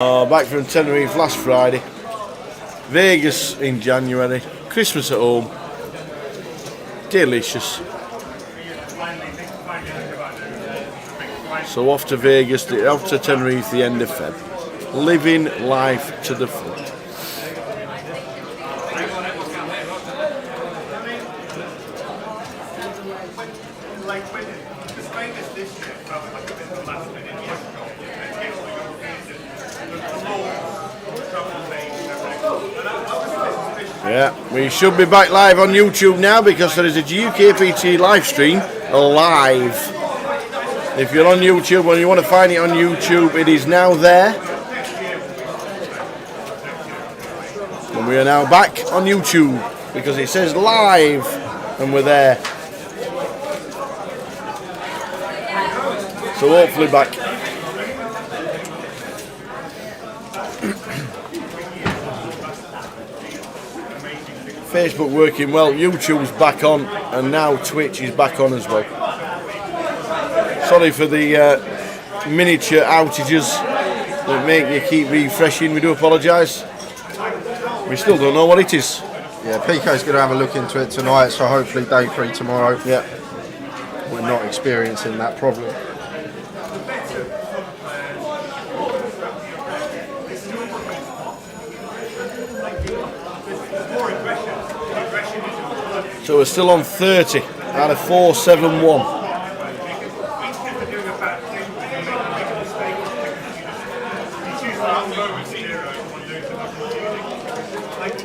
Back from Tenerife last Friday, Vegas in January, Christmas at home, delicious. So off to Vegas, off to Tenerife the end of Feb, living life to the full. Yeah, we should be back live on YouTube now because there is a GUKPT live stream live. If you're on YouTube and you want to find it on YouTube, it is now there. And we are now back on YouTube because it says live and we're there. So hopefully back. Facebook working well, YouTube's back on, and now Twitch is back on as well. Sorry for the miniature outages that make you keep refreshing, we do apologise. We still don't know what it is. Yeah, Pico's going to have a look into it tonight, so hopefully day 3 tomorrow. Yeah. We're not experiencing that problem. So we're still on 30 out of 471.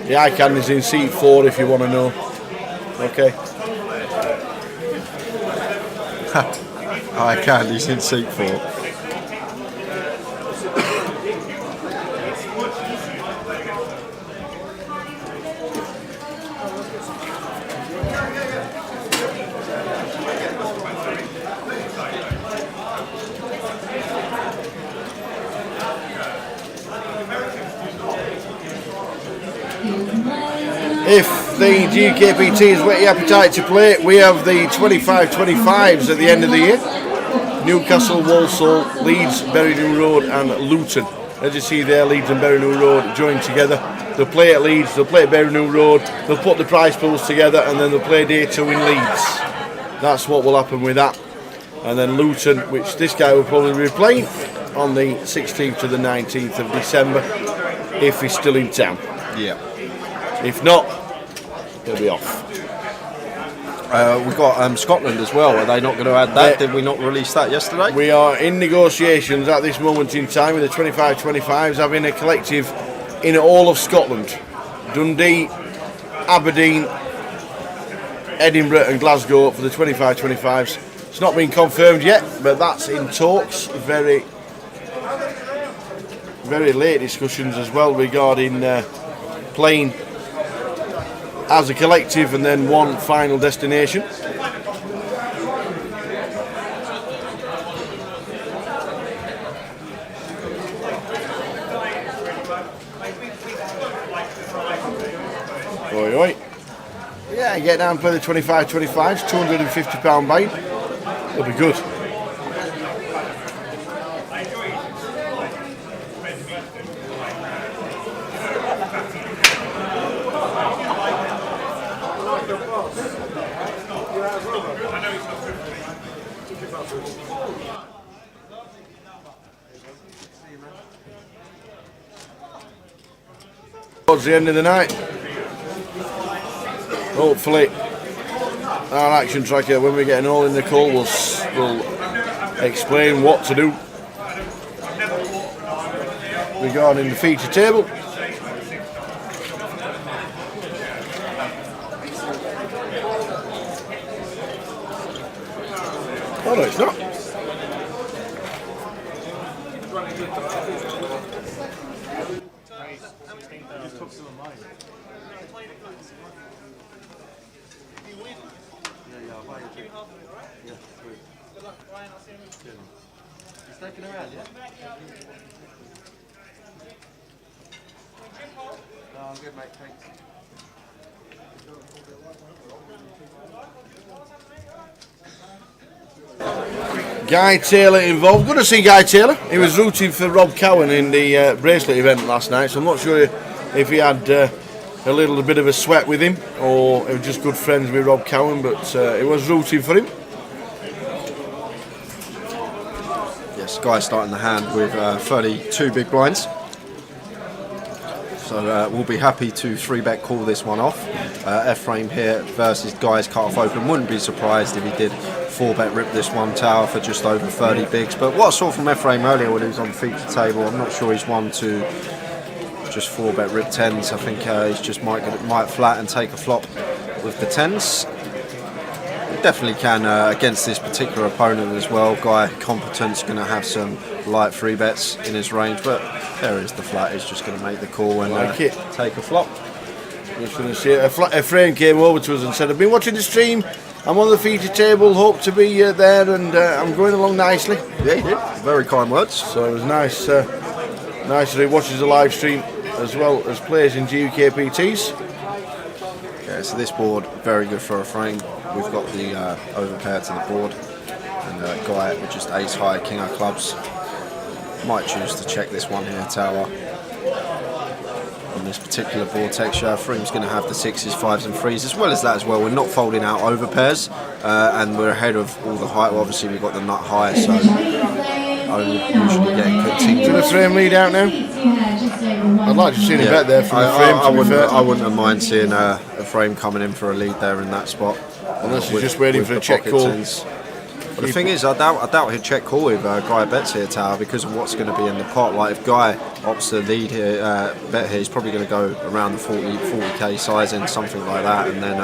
The icon is in seat 4 if you want to know. Okay. Icon is in seat 4. If the GUKPT has whet your appetite to play, we have the 25-25s at the end of the year. Newcastle, Walsall, Leeds, Bury New Road and Luton. As you see there, Leeds and Bury New Road joined together. They'll play at Leeds, they'll play at Bury New Road, they'll put the prize pools together and then they'll play day 2 in Leeds. That's what will happen with that. And then Luton, which this guy will probably be playing on the 16th to the 19th of December, if he's still in town. Yeah. If not, he'll be off. We've got Scotland as well. Are they not going to add that? Did we not release that yesterday? We are in negotiations at this moment in time with the 25-25s having a collective in all of Scotland. Dundee, Aberdeen, Edinburgh and Glasgow for the 25-25s. It's not been confirmed yet, but that's in talks. Very late discussions as well regarding playing as a collective and then one final destination. Oi, oi. Yeah, get down and play the 25-25s, £250 buy. It'll be good. Towards the end of the night, hopefully our action tracker, when we get an all in the call, will explain what to do regarding the feature table. Oh no, it's not. He's taking her out, yeah? No, I'm good, mate, thanks. Guy Taylor involved. Good to see Guy Taylor. He was rooting for Rob Cowan in the bracelet event last night, so I'm not sure if he had a little bit of a sweat with him or he was just good friends with Rob Cowan, but he was rooting for him. Yes, Guy starting the hand with 32 big blinds. So we'll be happy to 3-bet call this one off. F-frame here versus Guy's cut-off open. Wouldn't be surprised if he did 4-bet rip this one tower for just over 30 bigs. But what I saw from F-frame earlier when he was on the feature table, I'm not sure he's one to just 4-bet rip 10s. I think he's just might flat and take a flop with the 10s. Definitely can against this particular opponent as well. Guy competent's going to have some light 3-bets in his range, but there is the flat. He's just going to make the call and take a flop. Just going to see it. A frame came over to us and said, "I've been watching the stream. I'm on the feature table. Hope to be there, and I'm going along nicely." Yeah, he did. Very kind words. So it was nice. Nice that he watches the live stream as well as plays in GUKPTs. Okay, so this board very good for a frame. We've got the overpair to the board, and Guy with just ace high, king of clubs. Might choose to check this one here, tower. On this particular board texture, Freem's going to have the 6s, 5s and 3s, as well as that as well. We're not folding out overpairs, and we're ahead of all the height. Well, obviously we've got the nut high, so only usually getting continued. Should the frame lead out now? I'd like to see a bet there from the frame. I wouldn't have mind seeing a frame coming in for a lead there in that spot. Unless he's just waiting for a check call. But the thing is, I doubt he'd check call if Guy bets here, tower, because of what's going to be in the pot. Like if Guy opts to lead here, bet here, he's probably going to go around the 40k sizing, something like that, and then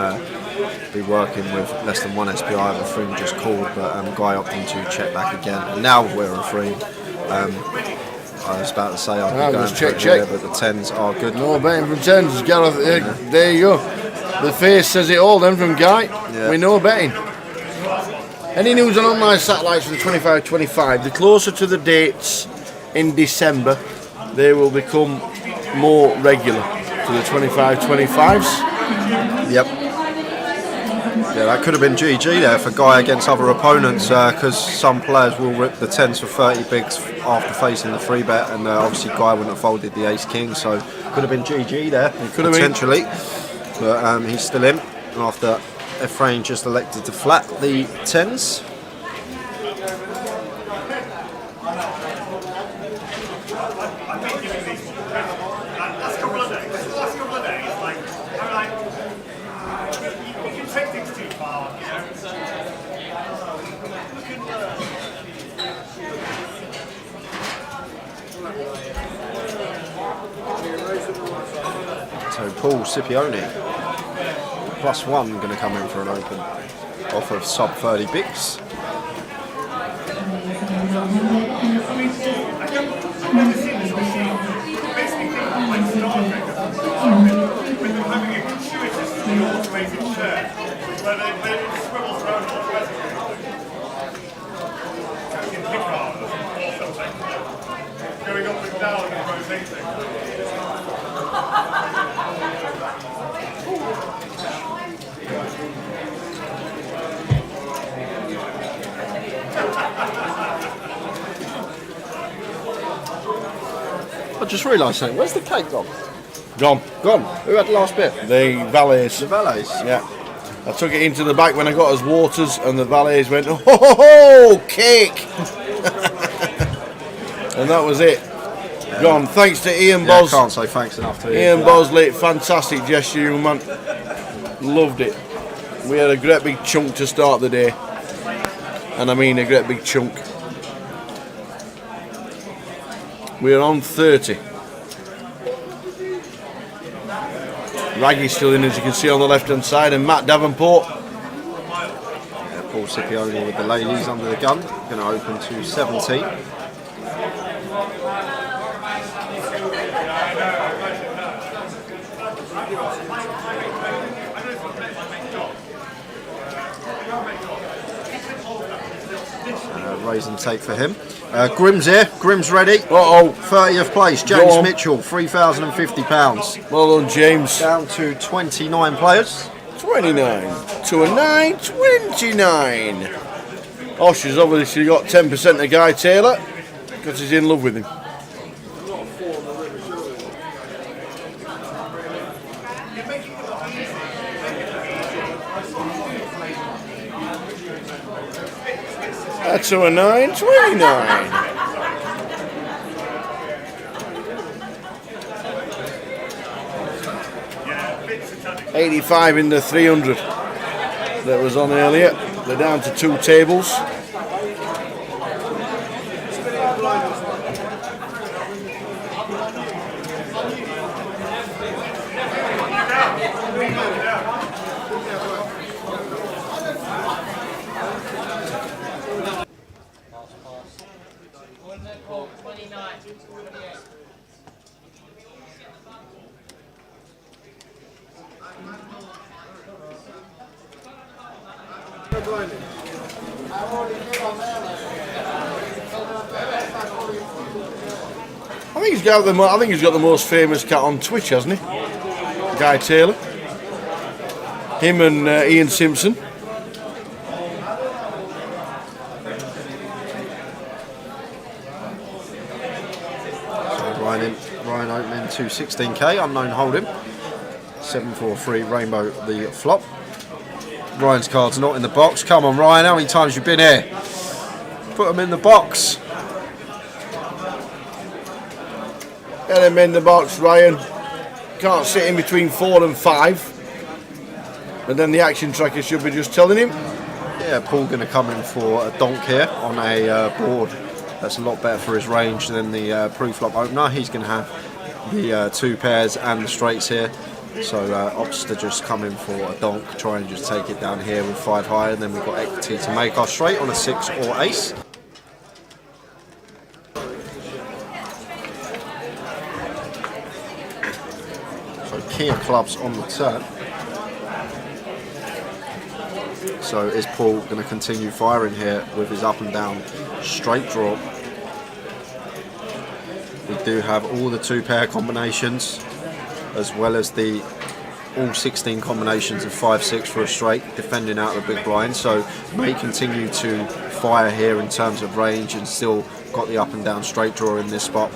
be working with less than 1 SPI if a Freem just called. But Guy opting to check back again. And now we're a Freem. I was about to say I'd be going check, for it here, but the 10s are good. No betting from 10s, Gareth. There you go. The face says it all then from Guy. Yeah. We know betting. Any news on online satellites for the 25-25? The closer to the dates in December, they will become more regular to the 25-25s. Yep. Yeah, that could have been GG there for Guy against other opponents, because some players will rip the 10s for 30 bigs after facing the 3-bet, and obviously Guy wouldn't have folded the ace-king, so could have been GG there, potentially. But he's still in after Ephraim just elected to flat the 10s. So Paul Scipione, +1, going to come in for an open off of sub 30 bigs. Going up and down and rotating. I just realised something. Where's the cake gone? Gone. Gone. Who had the last bit? The valets. The valets. Yeah. I took it into the back when I got us waters, and the valets went, "Oh ho ho ho, cake!" And that was it. Gone. Thanks to Ian Bos. I can't say thanks enough to Ian Bosley. Fantastic gesture, you man. Loved it. We had a great big chunk to start the day, and I mean a great big chunk. We're on 30. Raggy's still in, as you can see on the left hand side, and Matt Davenport. Yeah, Paul Scipione with the ladies under the gun, going to open to 17. Raise and take for him. Grim's here. Grim's ready. Uh-oh. 30th place. James Mitchell, £3,050. Well done, James. Down to 29 players. 29 to a 9, 29. Osh has obviously got 10% of Guy Taylor because he's in love with him. That's a 9.29. 85 in the 300 that was on earlier. They're down to 2 tables. I think he's got the most famous cat on Twitch, hasn't he? Guy Taylor. Him and Ian Simpson. Ryan opening 216k, unknown holding. 743 Rainbow the flop. Ryan's card's not in the box. Come on, Ryan, how many times you been here? Put them in the box. Get him in the box, Ryan. Can't sit in between 4 and 5. And then the action tracker should be just telling him. Yeah, Paul going to come in for a donk here on a board that's a lot better for his range than the pre-flop opener. He's going to have the 2 pairs and the straights here. So opts to just come in for a donk, try and just take it down here with 5 high, and then we've got equity to make our straight on a 6 or ace. So king of clubs on the turn. So is Paul going to continue firing here with his up and down straight draw? We do have all the 2 pair combinations, as well as the all 16 combinations of 5-6 for a straight, defending out the big blind. So may continue to fire here in terms of range, and still got the up and down straight draw in this spot.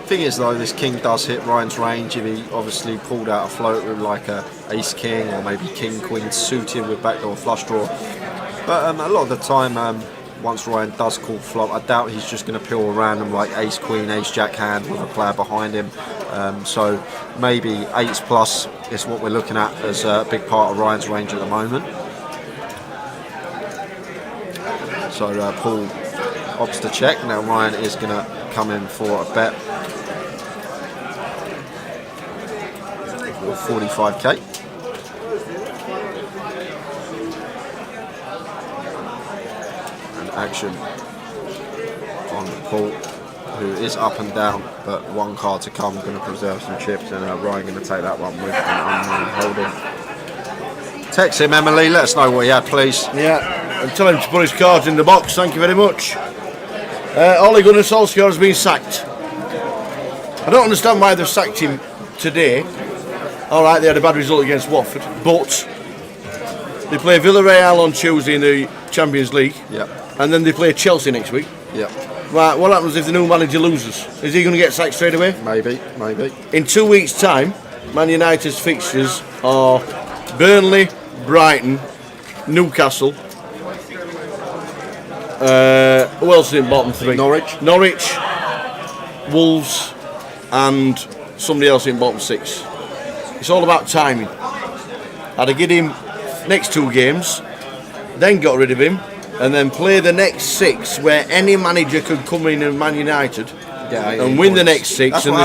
Thing is though, this king does hit Ryan's range if he obviously pulled out a float with like a ace king or maybe king queen suited with backdoor flush draw. But a lot of the time, once Ryan does call flop, I doubt he's just going to peel a random like ace queen, ace jack hand with a player behind him. So maybe 8s plus is what we're looking at as a big part of Ryan's range at the moment. So Paul opts to check. Now Ryan is going to come in for a bet. 45k. And action on Paul, who is up and down, but 1 card to come, going to preserve some chips, and Ryan going to take that one with an unknown holding. Text him, Emily, let us know what he had, please. Yeah, and tell him to put his cards in the box, thank you very much. Ole Gunnar Solskjaer has been sacked. I don't understand why they've sacked him today. Alright, they had a bad result against Watford, but they play Villarreal on Tuesday in the Champions League. Yep. And then they play Chelsea next week. Yep. Right, what happens if the new manager loses? Is he going to get sacked straight away? Maybe. In 2 weeks' time, Man United's fixtures are Burnley, Brighton, Newcastle. Who else is in bottom 3? Norwich, Wolves, and somebody else in bottom 6. It's all about timing. I'd have given him next 2 games, then got rid of him, and then play the next 6 where any manager could come in and Man United and win the next 6, and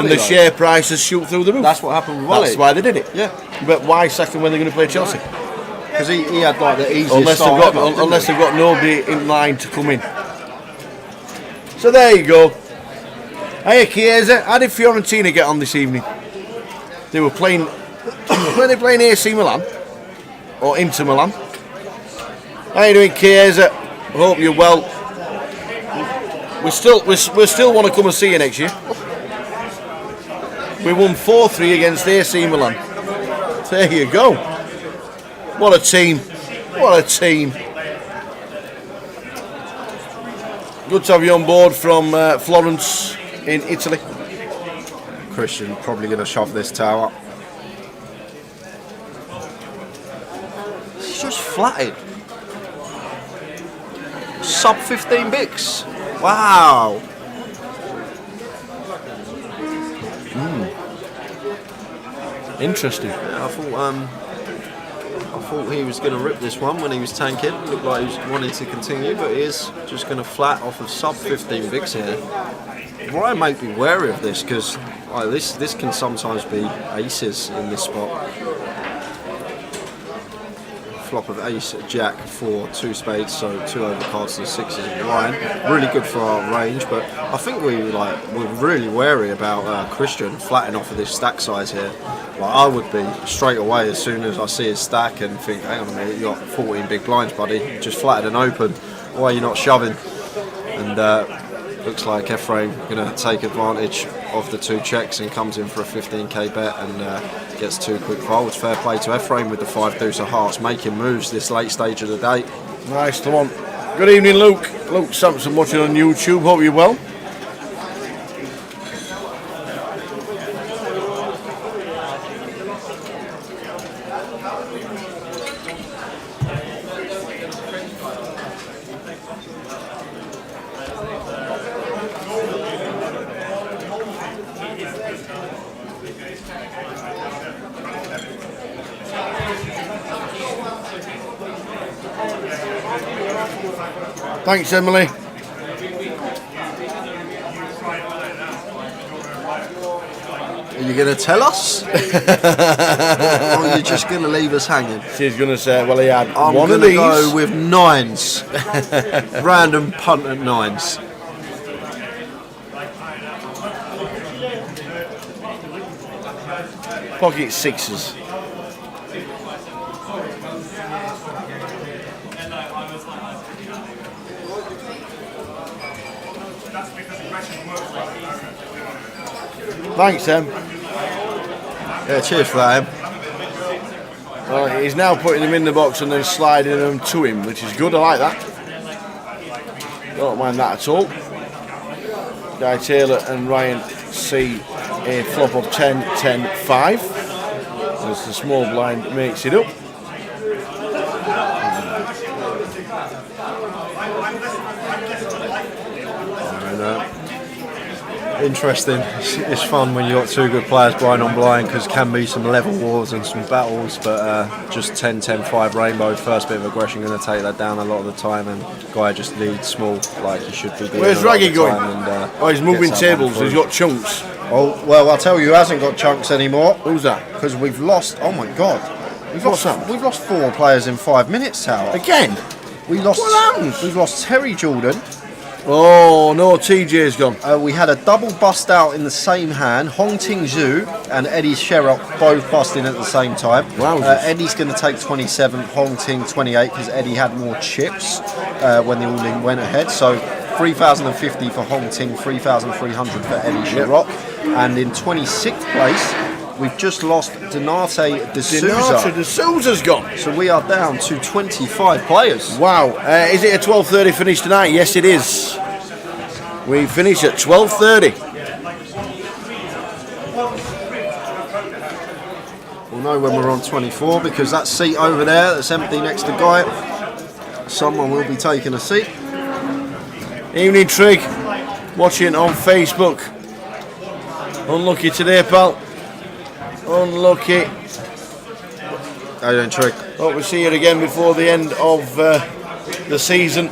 the share prices shoot through the roof. That's what happened with Wally. That's why they did it. Yeah. But why second when they're going to play Chelsea? Because he had like the easiest unless they've got nobody in line to come in. So there you go. Hey Chiesa, how did Fiorentina get on this evening? They were playing. Were they playing AC Milan or Inter Milan? How you doing, Chiesa? Hope you're well. We still want to come and see you next year. We won 4-3 against AC Milan. There you go. What a team. What a team. Good to have you on board from Florence in Italy. Christian probably going to shove this tower. He's just flatted. Sub 15 bigs. Wow. Interesting. Yeah, I thought he was going to rip this one when he was tanking. Looked like he was wanting to continue, but he is just going to flat off of sub 15 bigs here. Ryan might be wary of this because this can sometimes be aces in this spot. Flop of ace, jack, 4, 2 spades, so 2 overcards to 6s of Ryan. Really good for our range, but I think we're really wary about Christian flatting off of this stack size here. Like I would be straight away as soon as I see his stack and think, hang on a minute, you got 14 big blinds, buddy. You just flatted and open. Why are you not shoving? And looks like Ephraim going to take advantage of the 2 checks and comes in for a 15k bet and gets 2 quick folds. Fair play to Ephraim with the 5 deuce of hearts, making moves this late stage of the day. Nice one. Good evening, Luke. Luke Sampson watching on YouTube. Hope you're well. Thanks, Emily. Are you going to tell us? Or are you just going to leave us hanging? She's going to say, well, he had I'm one of going to these. go with 9s. Random punt at 9s. Pocket 6s. Thanks, Em. Yeah, cheers for that, Em. Well, he's now putting them in the box and then sliding them to him, which is good. I like that. Don't mind that at all. Guy Taylor and Ryan see a flop of 10, 10, 5. As the small blind makes it up. Interesting. It's fun when you've got 2 good players blind on blind because can be some level wars and some battles, but just 10, 10, 5 rainbow, first bit of aggression going to take that down a lot of the time, and guy just leads small like he should be doing. Where's Raggy going? And, oh, he's moving tables, he's got chunks. Oh, well, I'll tell you who hasn't got chunks anymore. Who's that? Because we've lost, oh my god. We've lost 4 players in 5 minutes, Tower. Again? We lost. What happens? We've lost Terry Jordan. Oh no, TJ's gone. We had a double bust out in the same hand. Hong Ting Zhu and Eddie Sherrock both busting at the same time. Wow. Eddie's going to take 27, Hong Ting 28 because Eddie had more chips when the all-in went ahead. So 3,050 for Hong Ting, 3,300 for Eddie Sherrock. And in 26th place, we've just lost Donate de Souza. Donate de Souza's gone. So we are down to 25 players. Wow. Is it a 12:30 finish tonight? Yes, it is. We finish at 12:30. We'll know when we're on 24 because that seat over there that's empty next to Guy, someone will be taking a seat. Evening, Trig. Watching on Facebook. Unlucky today, pal. Unlucky. How you doing, Trig? Hope we see you again before the end of the season.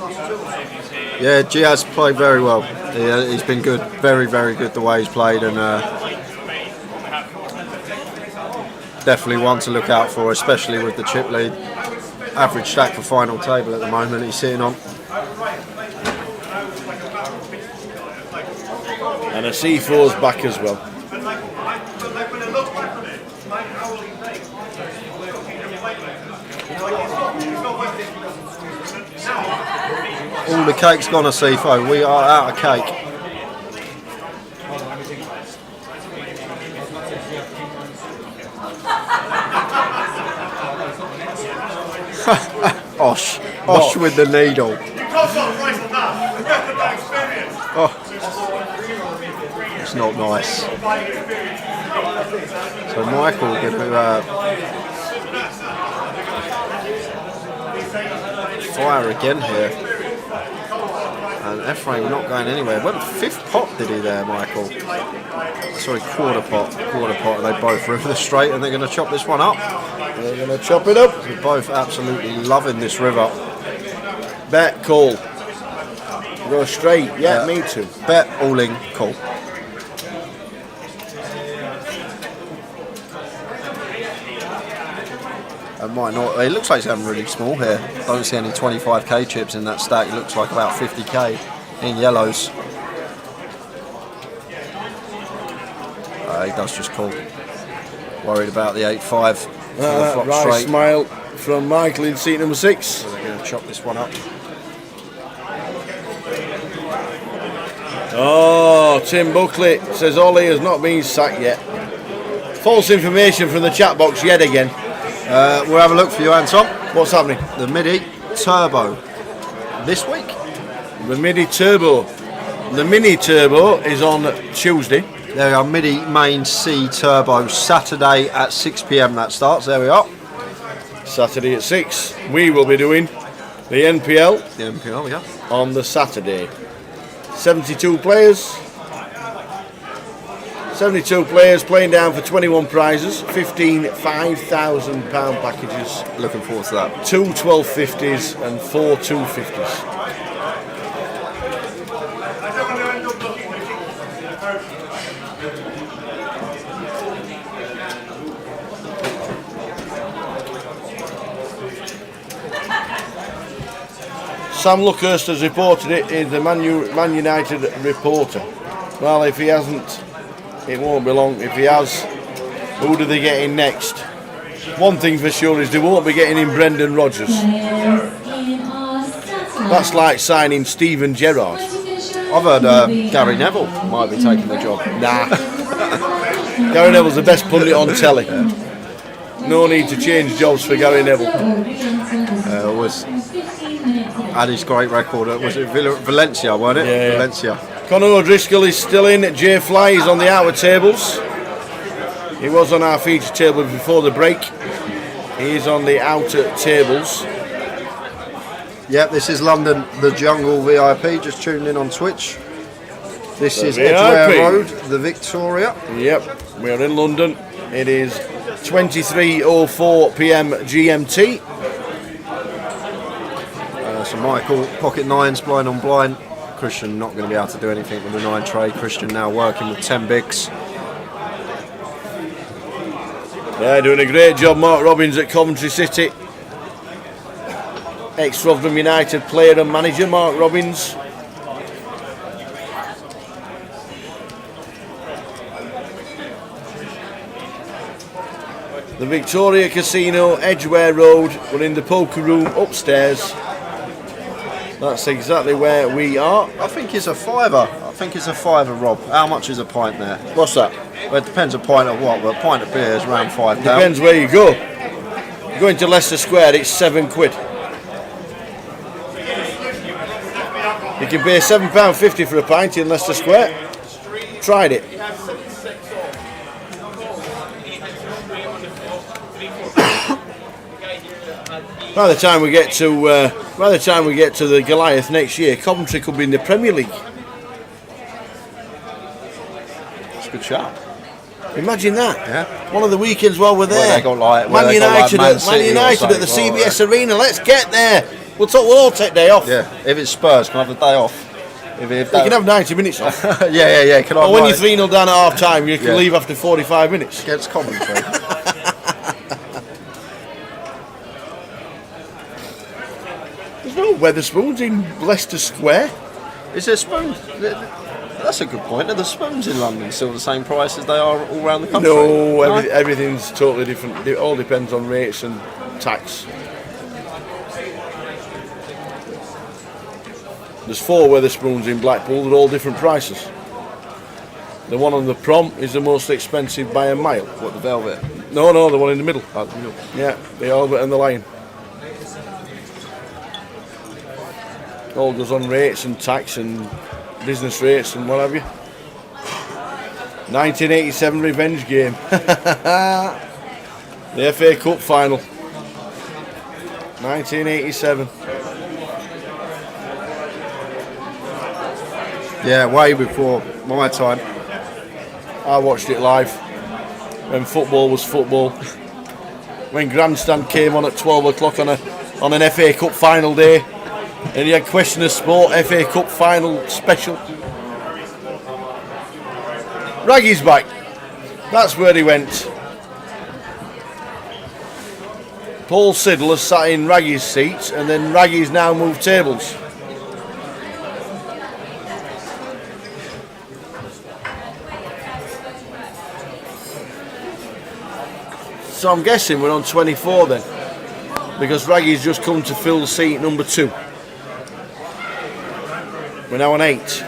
Yeah, Giaz played very well. He's been good, very, very good the way he's played, and definitely one to look out for, especially with the chip lead. Average stack for final table at the moment he's sitting on. And a C4's back as well. All the cake's gone to C4. We are out of cake. Osh with the needle. You can't stop price on that. That experience. Oh, it's not nice. So Michael going to fire again here. And Ephraim not going anywhere. Went 5th pot did he there, Michael? Sorry, quarter pot. And they both river the straight and they're going to chop this one up. They're going to chop it up. They're both absolutely loving this river. Bet, call. Go straight. Yeah, me too. Bet, all in, call. It might not. It looks like it's having really small here. Don't see any 25k chips in that stack. It looks like about 50k in yellows. He does just call. Worried about the 8-5. Right straight. smile from Michael in seat number 6. So they're going to chop this one up. Oh, Tim Buckley says Ollie has not been sacked yet. False information from the chat box yet again. We'll have a look for you, Anton. What's happening? The Midi Turbo this week. The Midi Turbo. The Mini Turbo is on Tuesday. There we are, Midi Main C Turbo, Saturday at 6 p.m. that starts. There we are. Saturday at 6. We will be doing the NPL. The NPL, yeah. On the Saturday. 72 players. 72 players playing down for 21 prizes, 15 £5,000 packages. Looking forward to that. 2 1250s and 4 250s. Sam Luckhurst has reported it in the Man United reporter. Well, if he hasn't, it won't be long. If he has, who do they get in next? One thing for sure is they won't be getting in Brendan Rodgers. That's like signing Steven Gerrard. I've heard Gary Neville might be taking the job. Nah. Gary Neville's the best pundit on telly. No need to change jobs for Gary Neville. Was had his great record. Was it Valencia, wasn't it? Yeah. Valencia. Conor O'Driscoll is still in. Jay Fly is on the outer tables. He was on our feature table before the break. He is on the outer tables. Yep, this is London, the Jungle VIP. Just tuned in on Twitch. This is VIP. Edgware Road, the Victoria. Yep, we're in London. It is 23:04 p.m. GMT. So Michael, pocket nines, blind on blind. Christian not going to be able to do anything with the 9 tray. Christian now working with 10 bigs. Yeah, doing a great job, Mark Robbins at Coventry City. Ex-Rotherham United player and manager, Mark Robbins. The Victoria Casino, Edgware Road. We're in the poker room upstairs. That's exactly where we are. I think it's a fiver. Rob. How much is a pint there? What's that? Well, it depends a pint of what, but a pint of beer is around £5. Depends where you go. You're going to Leicester Square, it's £7. You can pay £7.50 for a pint in Leicester Square. Tried it. By the time we get to the Goliath next year, Coventry could be in the Premier League. It's a good shout. Imagine that. Yeah. One of the weekends while we're there. Where they got like, Man United Man at City the CBS Arena. Let's get there. We'll all take day off. Yeah. If it's Spurs, can I have the day off? If You can have 90 minutes off. yeah. Can I? Or when you're 3-0 down at half time, you can leave after 45 minutes. Against Coventry. There's no Wetherspoons in Leicester Square. Is there spoons? That's a good point. Are the spoons in London still the same price as they are all around the country? No, everything's totally different. It all depends on rates and tax. There's 4 Wetherspoons in Blackpool. They're all different prices. The one on the prom is the most expensive by a mile. What, the Velvet? No, the one in the middle. Oh, the middle. Yeah, the Albert and the Lion. All goes on rates and tax and business rates and what have you. 1987 revenge game. The FA Cup final. 1987. Yeah, way before my time. I watched it live when football was football. When Grandstand came on at 12 o'clock on an FA Cup final day, and you had Question of Sport FA Cup final special. Raggy's back. That's where he went. Paul Siddle has sat in Raggy's seat, and then Raggy's now moved tables. So I'm guessing we're on 24 then, because Raggy's just come to fill seat number 2. We're now on 8.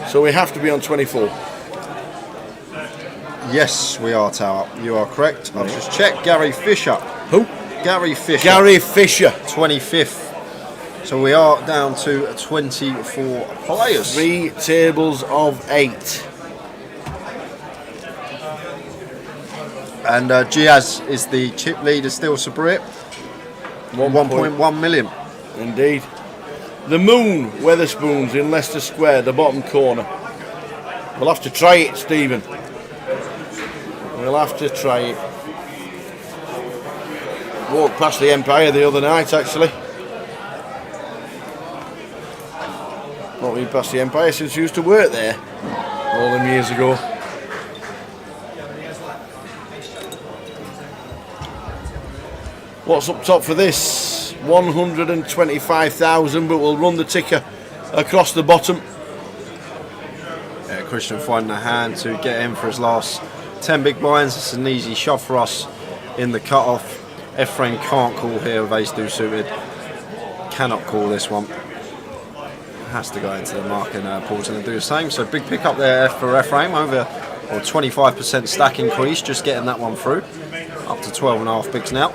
So we have to be on 24. Yes, we are, Tower. You are correct. I've just checked. Gary Fisher. Who? Gary Fisher. Gary Fisher. 25th. So we are down to 24 players. 3 tables of 8. And Giaz is the chip leader still, Sabrit. 1.1 million. Indeed. The Moon Weatherspoons in Leicester Square, the bottom corner. We'll have to try it, Stephen. We'll have to try it. Walked past the Empire the other night, actually. Not been past the Empire since I used to work there all them years ago. What's up top for this? 125,000, but we'll run the ticker across the bottom. Yeah, Christian finding a hand to get in for his last 10 big blinds. It's an easy shot for us in the cut-off. Ephraim can't call here with ace-2 suited. Cannot call this one. Has to go into the mark, and Paul's going to do the same. So big pick up there for Ephraim, over or 25% stack increase, just getting that one through. Up to 12.5 bigs now.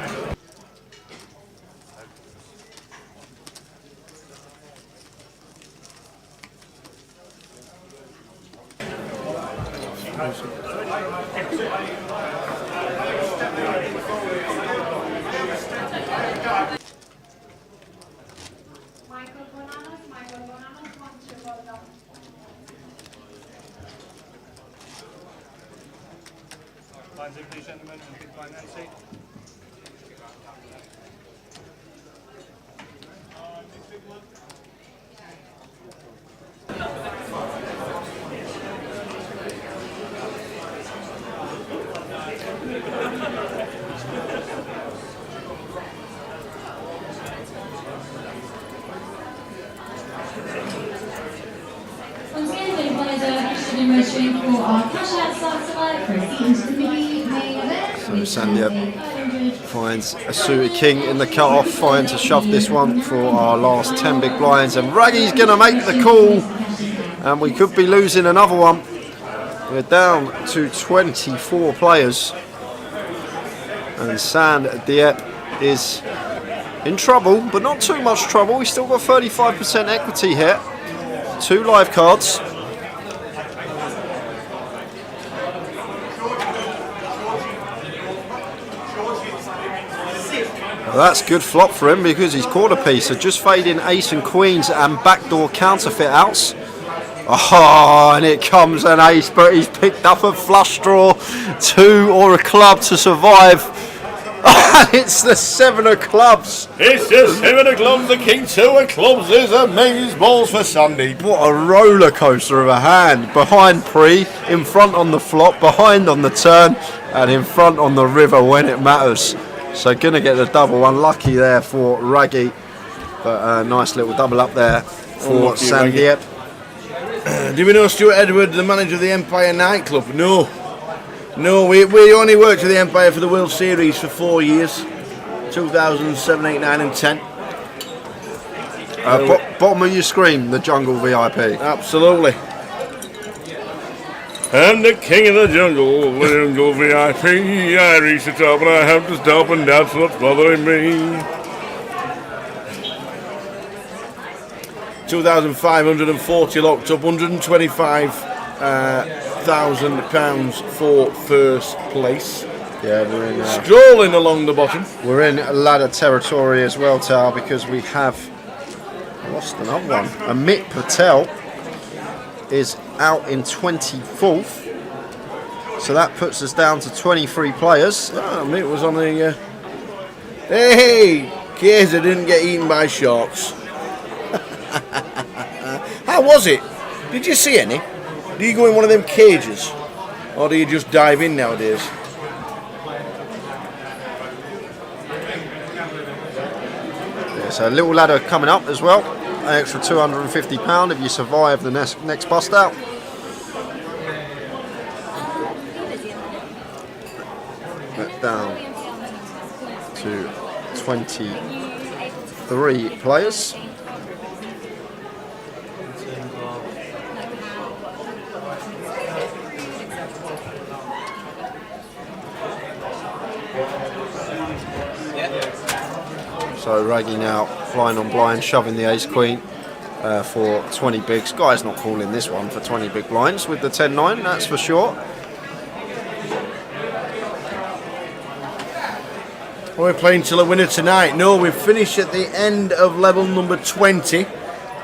So Sandia finds a suited king in the cut-off, fine to shove this one for our last 10 big blinds, and Raggy's going to make the call, and we could be losing another one. We're down to 24 players, and Sand Dieppe is in trouble, but not too much trouble. He's still got 35% equity here. 2 live cards. Well, that's good flop for him because he's quarter piece. So just fade in ace and queens and backdoor counterfeit outs. Oh, and it comes an ace, but he's picked up a flush draw, 2 or a club to survive. It's the 7 of clubs. It's the 7 of clubs, the king 2 of clubs. There's a maze balls for Sandy. What a roller coaster of a hand. Behind pre, in front on the flop, behind on the turn, and in front on the river when it matters. So gonna get the double. Unlucky there for Raggy, but a nice little double up there for Sandy. Do we know Stuart Edward, the manager of the Empire nightclub? No. No, we only worked with the Empire for the World Series for 4 years. 2007, 8, 9 and 10. Bottom of your screen, the Jungle VIP. Absolutely. I'm the king of the jungle, the jungle VIP. I reach the top and I have to stop, and that's what's bothering me. 2,540 locked up, £125,000 for first place. Yeah, we're in Strolling along the bottom. we're in ladder territory as well, Tal, because we have lost another one. Amit Patel is out in 24th, so that puts us down to 23 players. It was on the. Hey, Kaiser didn't get eaten by sharks. How was it? Did you see any? Do you go in one of them cages, or do you just dive in nowadays? Yeah, so a little ladder coming up as well. An extra £250 if you survive the next bust out. Down to 23 players. So Raggy now flying on blind, shoving the ace queen for 20 bigs. Guy's not calling this one for 20 big blinds with the 10-9, that's for sure. We're playing till a winner tonight. No, we've finished at the end of level number 20,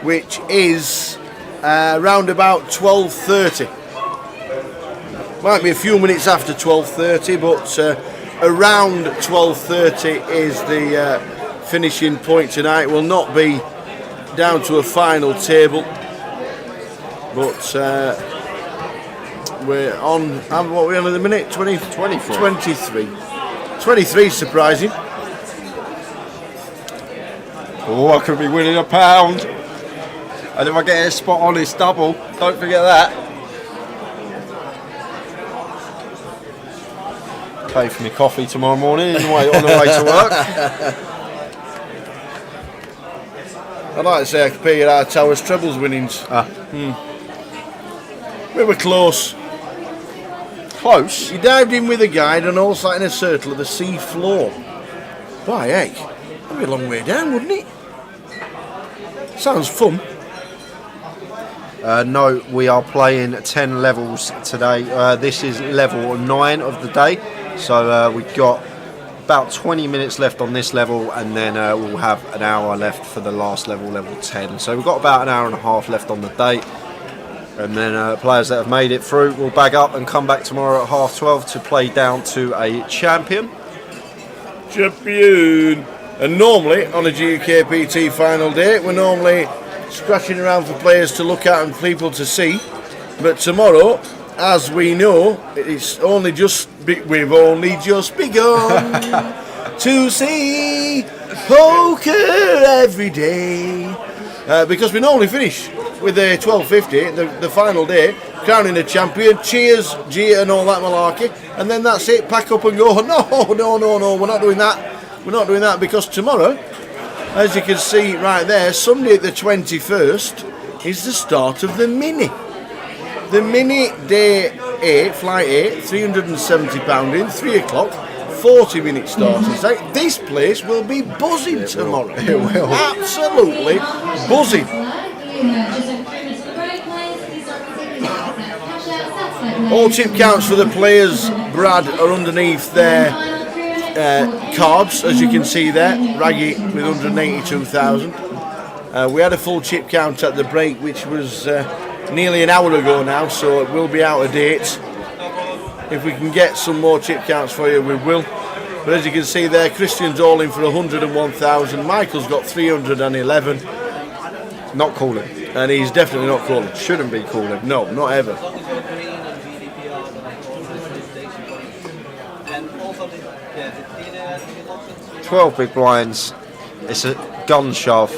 which is round about 12:30. Might be a few minutes after 12:30, but around 12:30 is the finishing point tonight. Will not be down to a final table, but we're on. What are we on at the minute? 23. 23 surprising. Oh, I could be winning £1. And if I get a spot on, it's double. Don't forget that. Pay for my coffee tomorrow morning on the way to work. I'd like to say I could pay you our Towers trebles winnings. We were close. Close. You dived in with a guide and all sat in a circle at the sea floor. Why, heck, that'd be a long way down, wouldn't it? Sounds fun. No, we are playing 10 levels today. This is level 9 of the day. So we've got about 20 minutes left on this level, and then we'll have an hour left for the last level, level 10. So we've got about an hour and a half left on the day. And then players that have made it through will bag up and come back tomorrow at 12:30 to play down to a champion. And normally on a GUKPT final day, we're normally scratching around for players to look at and people to see. But tomorrow, as we know, we've only just begun to see poker every day. Because we normally finish with a 12:50, the final day, crowning a champion, cheers, jeer and all that malarkey, and then that's it, pack up and go. No, we're not doing that. We're not doing that because tomorrow, as you can see right there, Sunday the 21st, is the start of the Mini. The Mini Day 8, Flight 8, £370 in, 3 o'clock, 40-minute starting. This place will be buzzing tomorrow. It will. Absolutely buzzing. All chip counts for the players, Brad, are underneath their cards, as you can see there. Raggy with 182,000. We had a full chip count at the break, which was nearly an hour ago now, so it will be out of date. If we can get some more chip counts for you, we will. But as you can see there, Christian's all in for 101,000. Michael's got 311. Not calling. And he's definitely not calling. Shouldn't be calling. No, not ever. Yeah. 12 big blinds. It's a gun shove.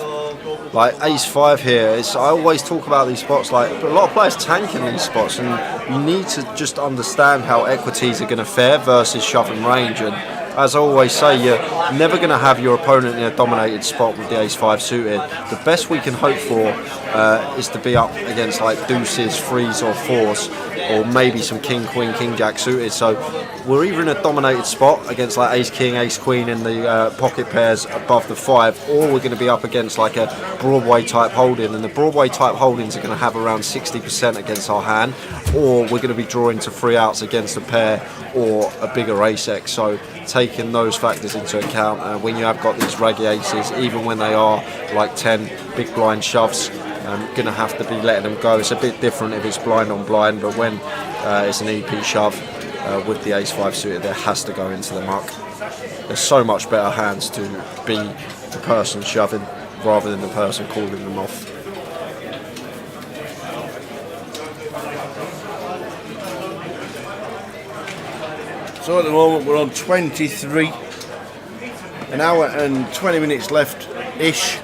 Like ace 5 here. I always talk about these spots, but a lot of players tank in these spots, and you need to just understand how equities are going to fare versus shove and range. And as I always say, you're never going to have your opponent in a dominated spot with the ace-5 suited. The best we can hope for is to be up against like deuces, threes or fours, or maybe some king, queen, king, jack suited. So we're either in a dominated spot against like ace, king, ace, queen in the pocket pairs above the 5, or we're going to be up against like a Broadway type holding, and the Broadway type holdings are going to have around 60% against our hand, or we're going to be drawing to 3 outs against a pair or a bigger ace-x. So taking those factors into account, when you have got these raggy aces, even when they are like 10 big blind shoves, going to have to be letting them go. It's a bit different if it's blind on blind, but when it's an EP shove with the ace-5 suited, there has to go into the muck. There's so much better hands to be the person shoving rather than the person calling them off. So at the moment we're on 23, an hour and 20 minutes left-ish.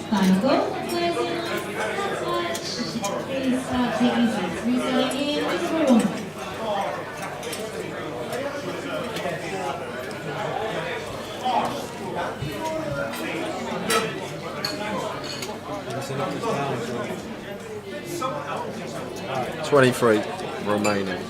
Final goal, players in match. Please start taking seats. Resetting in with room. It's 23 remaining.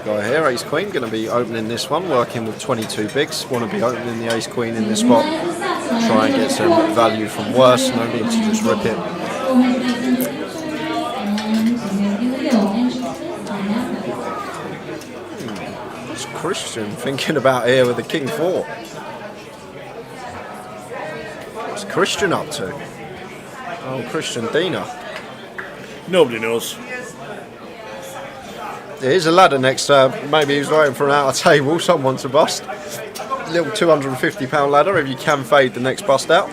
Guy here, ace queen, going to be opening this one, working with 22 bigs. Want to be opening the ace queen in this spot. Try and get some value from worse. No need to just rip it. What's Christian thinking about here with the king 4? What's Christian up to? Oh, Christian Dina. Nobody knows. There's a ladder next to her. Maybe he's waiting for an outer table, someone to bust. Little £250 ladder if you can fade the next bust out.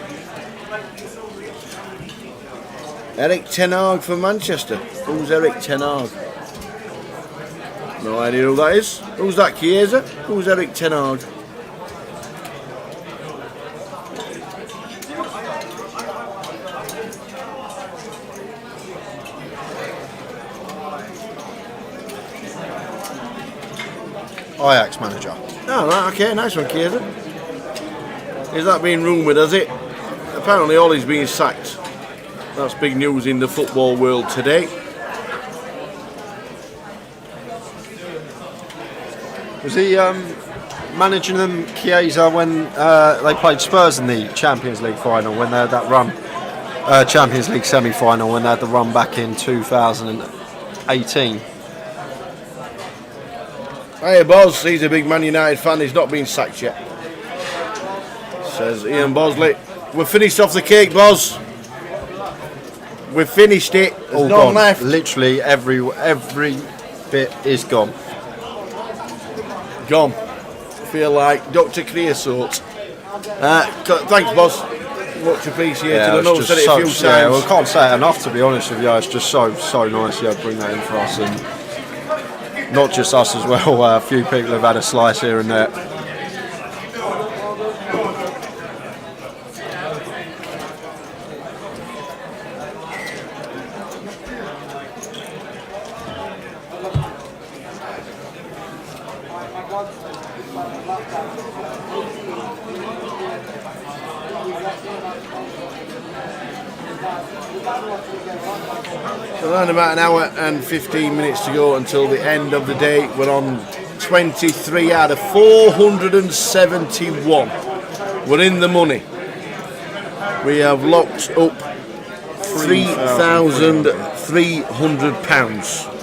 Eric Ten Hag for Manchester. Who's Eric Ten Hag? No idea who that is. Who's that, Chiesa? Who's Eric Ten Hag? Ajax manager. Oh, right, okay, nice one, Chiesa. Is that being rumoured, has it? Apparently Ollie's being sacked. That's big news in the football world today. Was he managing them, Chiesa, when they played Spurs in the Champions League final, when they had that run, Champions League semi-final, when they had the run back in 2018? Hey, Boz, he's a big Man United fan. He's not been sacked yet. Says Ian Bosley. We're finished off the cake, Boz. We've finished it. There's All none gone. left. Literally every bit is gone. Gone. Feel like Dr. Creosote. Thanks, Boz. Much appreciated. I know I've said it a few times. Yeah, well, I can't say it enough, to be honest with you. It's just so nice you bring that in for us, and not just us as well. A few people have had a slice here and there. So around about an hour and 15 minutes to go until the end of the day. We're on 23 out of 471. We're in the money. We have locked up £3,300.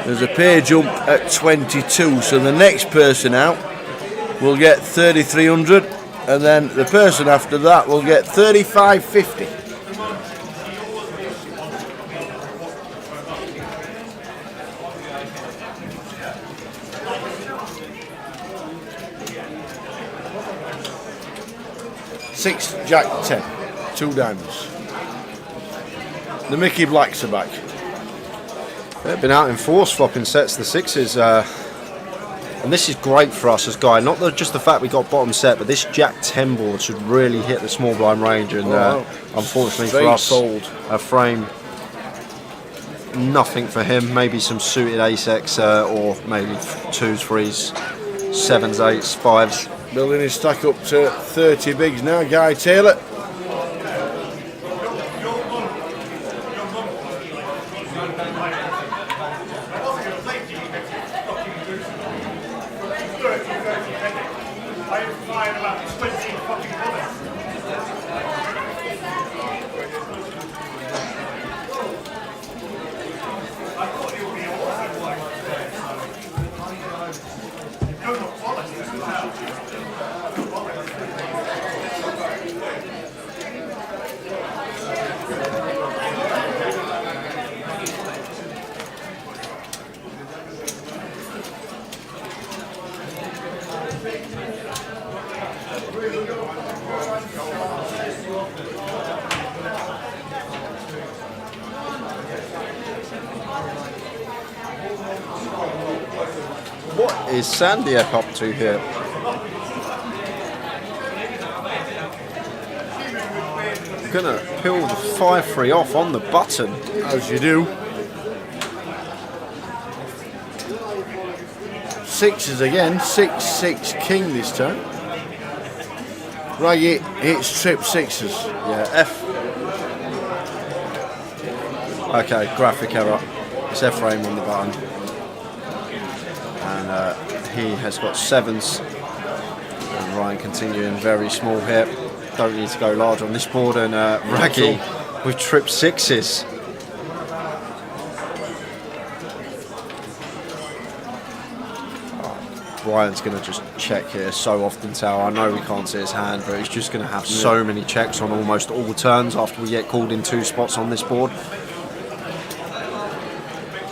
There's a pay jump at 22, so the next person out will get 3,300, and then the person after that will get 3,550. Six, Jack, 10, 2 diamonds. The Mickey Blacks are back. They've been out in force flopping sets, the sixes, and this is great for us as Guy. Not just the fact we got bottom set, but this Jack 10 board should really hit the small blind range, and unfortunately for us, a frame, nothing for him. Maybe some suited ace-x, or maybe 2s, 3s, 7s, 8s, 5s. Building his stack up to 30 bigs now, Guy Taylor. What is Sandiak up to here? Gonna peel the 5-3 off on the button. As you do. Sixes again, 6-6 king this time. Raggy hits trip sixes. Yeah, F. Okay, graphic error. It's F frame on the button. And he has got 7s. And Ryan continuing very small here. Don't need to go large on this board. And Raggy with trip 6s. Ryan's going to just check here so often, Tower. I know we can't see his hand, but he's just going to have so many checks on almost all turns after we get called in 2 spots on this board.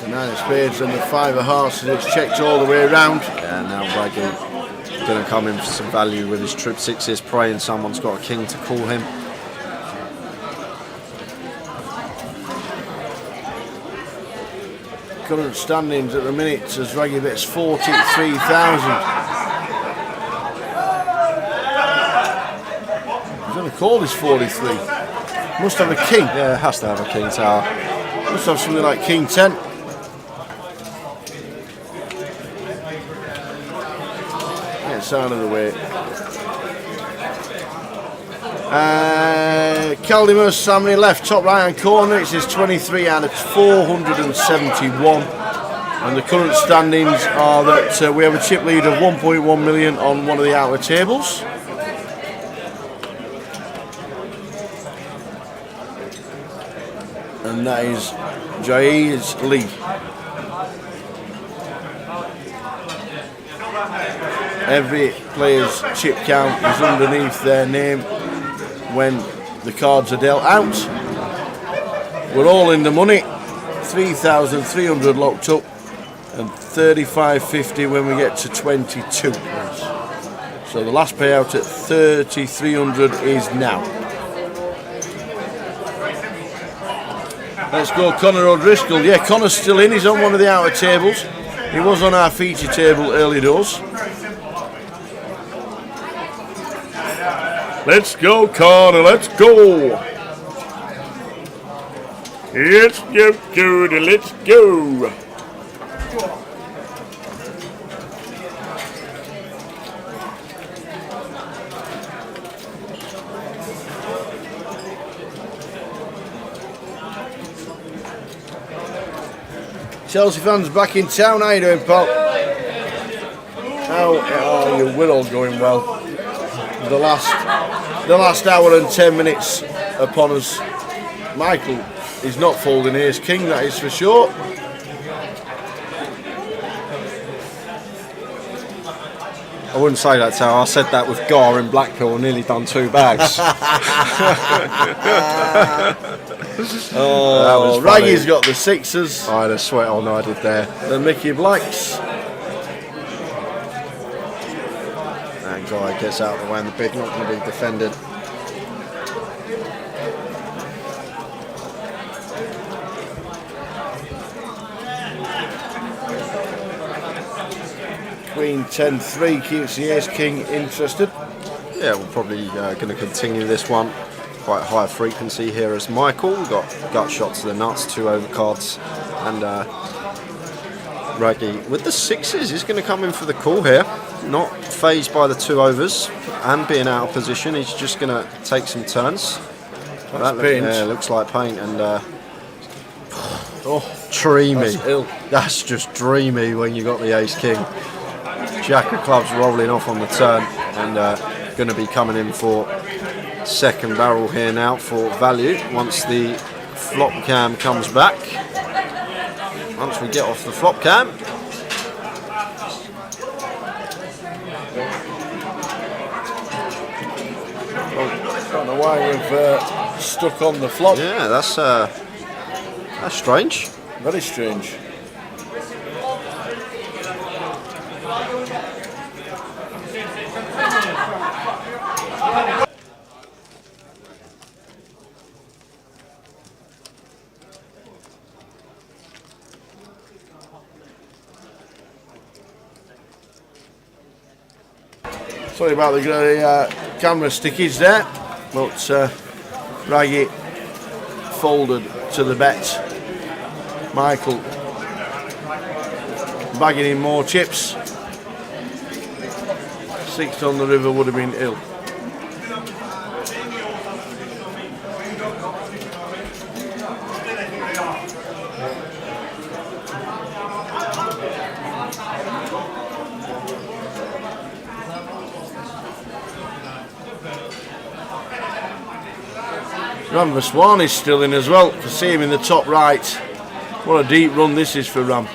The 9 of spades and the 5 of hearts, and it's checked all the way around. Yeah, now Raggy going to come in for some value with his trip 6s, praying someone's got a king to call him. Current standings at the minute as Raggy bets 43,000. He's going to call this 43. Must have a king. Yeah, has to have a king, Tower. Must have something like king 10. It's out of the way. Caldimus Sammy left top right hand corner. It says 23 out of 471, and the current standings are that we have a chip lead of 1.1 million on one of the outer tables. And that is Jaiz Lee. Every player's chip count is underneath their name when the cards are dealt out. We're all in the money. 3,300 locked up and 3,550 when we get to 22. So the last payout at 3,300 is now. Let's go Conor O'Driscoll. Yeah, Conor's still in. He's on one of the outer tables. He was on our feature table early doors. Let's go, Conor, let's go! Let's go, Cody, let's go! Chelsea fans back in town. How you doing, pal? How are you? We're all going well. The last hour and 10 minutes upon us. Michael is not folding ace king, that is for sure. I wouldn't say that, Tao. I said that with Gar in Blackpool and nearly done 2 bags. Oh, Raggy's got the sixes. I had a sweat on I did there. The Mickey Blacks. And Guy gets out of the way and the big not going to be defended. Queen 10-3 keeps the ace king interested. Yeah, we're probably going to continue this one. Quite high frequency here as Michael. We've got gut shots to the nuts, 2 overcards, and Raggy with the sixes. He's going to come in for the call here. Not phased by the 2 overs and being out of position. He's just going to take some turns. That looks like paint and dreamy. That's just dreamy when you got the ace king. Jack of clubs rolling off on the turn and going to be coming in for second barrel here now for value once the flop cam comes back. Once we get off the flop cam. I don't know why we've stuck on the flop. Yeah, that's strange. Very strange. Sorry about the camera stickies there, but Raggy folded to the bet. Michael bagging in more chips. 6 on the river would have been ill. Ram Vaswan is still in as well. To see him in the top right. What a deep run this is for Ram.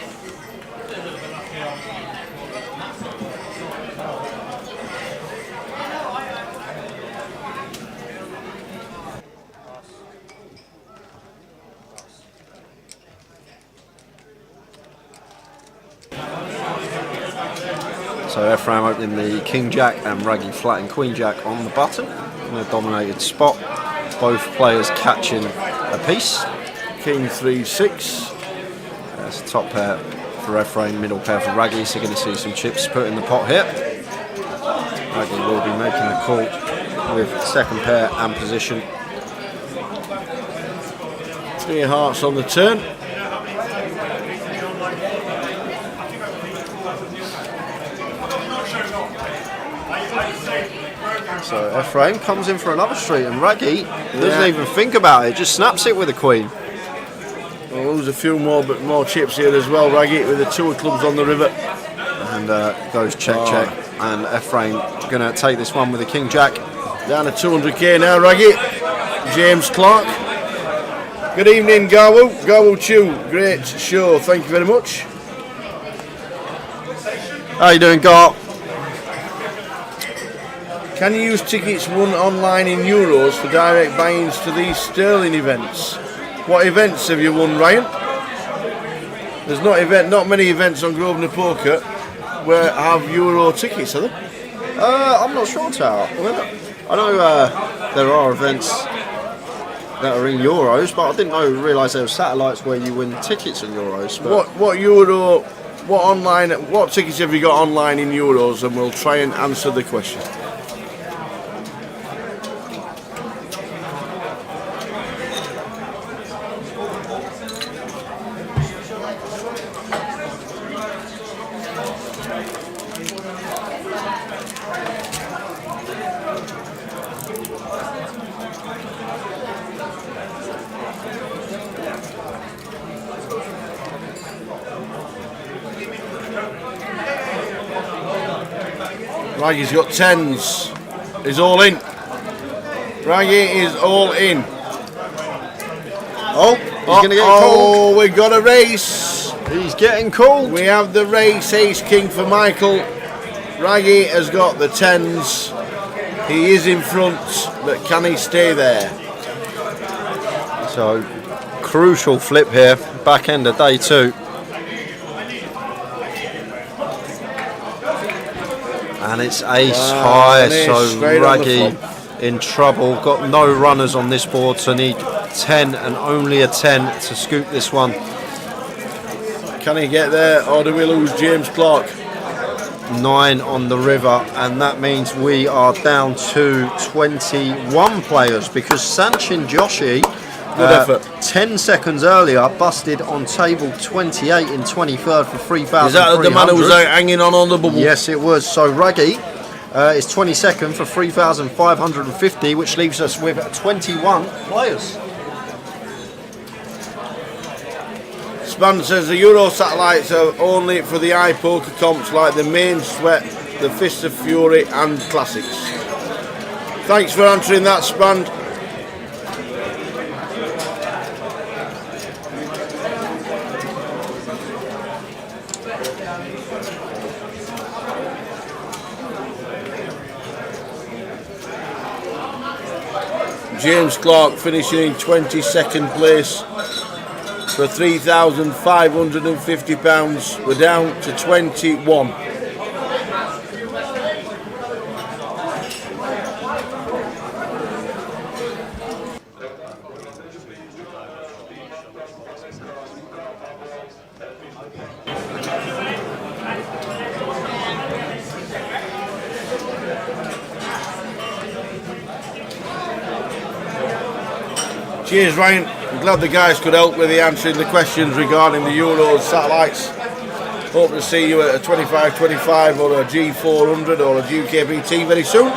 So Ephraim opening the King Jack and Raggy flat and Queen Jack on the button in a dominated spot. Both players catching a piece. King 3-6. That's a top pair for Ephraim, middle pair for Raggy. So you're going to see some chips put in the pot here. Raggy will be making the call with second pair and position. 3 hearts on the turn. So Ephraim comes in for another street and Raggy doesn't even think about it, just snaps it with a queen. We'll lose a few more chips here as well. Raggy with the 2 of clubs on the river. And goes check. And Ephraim going to take this one with the King Jack. Down to 200k now, Raggy. James Clark. Good evening, Gawu. Gawu Chew. Great show. Thank you very much. How you doing, Gar? Can you use tickets won online in euros for direct buy-ins to these sterling events? What events have you won, Ryan? There's not many events on Grosvenor Poker where have euro tickets, are there? I'm not sure, Tao. I know there are events that are in euros, but I didn't realise there were satellites where you win tickets in euros. But What tickets have you got online in euros? And we'll try and answer the question. Raggy's got 10s. He's all in. Raggy is all in. Oh, he's going to get called. Oh, we've got a race. He's getting called. We have the race. Ace King for Michael. Raggy has got the 10s. He is in front, but can he stay there? So, crucial flip here, back end of day 2. And it's ace high, so Raggy in trouble. Got no runners on this board, so need 10 and only a 10 to scoop this one. Can he get there, or do we lose James Clark? 9 on the river, and that means we are down to 21 players because Sanchin Joshi, 10 seconds earlier, busted on table 28 in 23rd for 3,300. Is that the man who was hanging on the bubble? Yes, it was. So Raggy is 22nd for 3,550, which leaves us with 21 players. Span says the Euro satellites are only for the iPoker comps like the Main Sweat, the Fist of Fury and Classics. Thanks for answering that, Span. James Clark finishing in 22nd place for £3,550. We're down to 21. Cheers, Ryan. I'm glad the guys could help with the answering the questions regarding the Euro satellites. Hope to see you at a 25-25 or a G400 or a GUKPT very soon.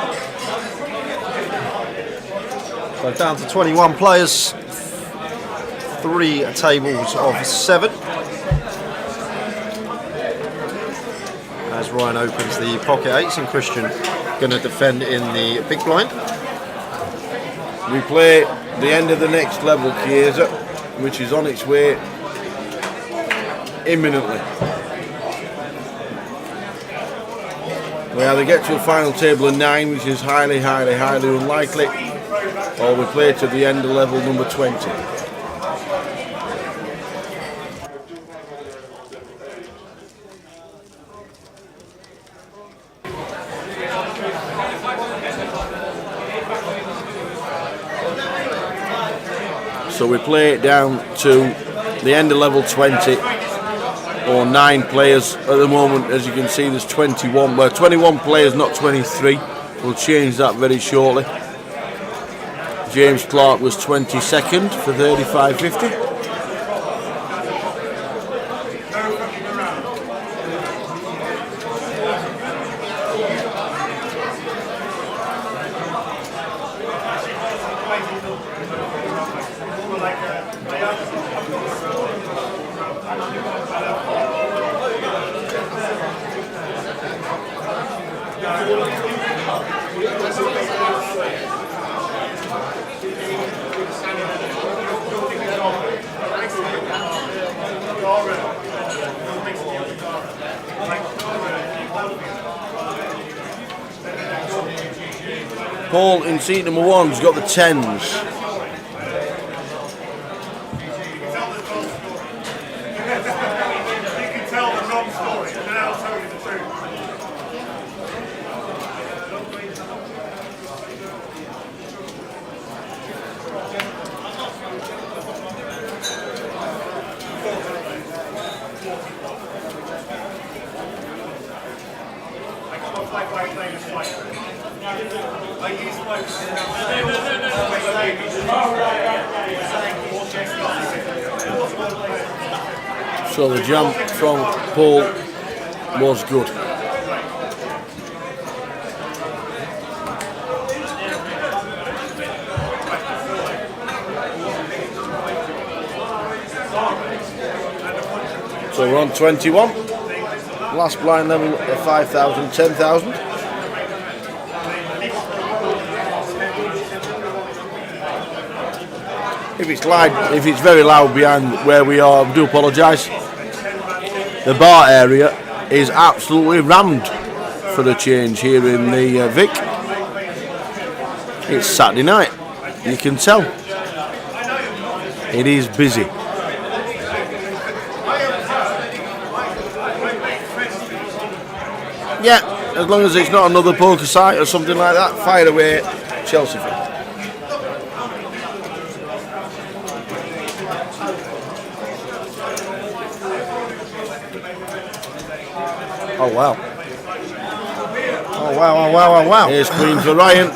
So down to 21 players, 3 tables of 7. As Ryan opens the pocket 8s and Christian going to defend in the big blind. We play the end of the next level, Chiesa, which is on its way imminently. We either get to a final table of 9, which is highly unlikely, or we play to the end of level number 20. So we play it down to the end of level 20 or 9 players. At the moment, as you can see, there's 21. Well, 21 players, not 23. We'll change that very shortly. James Clark was 22nd for 35.50. Paul in seat number 1's got the 10s. So the jump from Paul was good. So we're on 21. Last blind level of 5,000, 10,000. If it's very loud behind where we are, I do apologise. The bar area is absolutely rammed for the change here in the Vic. It's Saturday night, you can tell. It is busy. Yeah, as long as it's not another poker site or something like that, fire away, Chelsea fan. Oh wow. Oh wow, oh wow, oh wow. Here's Queen for Ryan.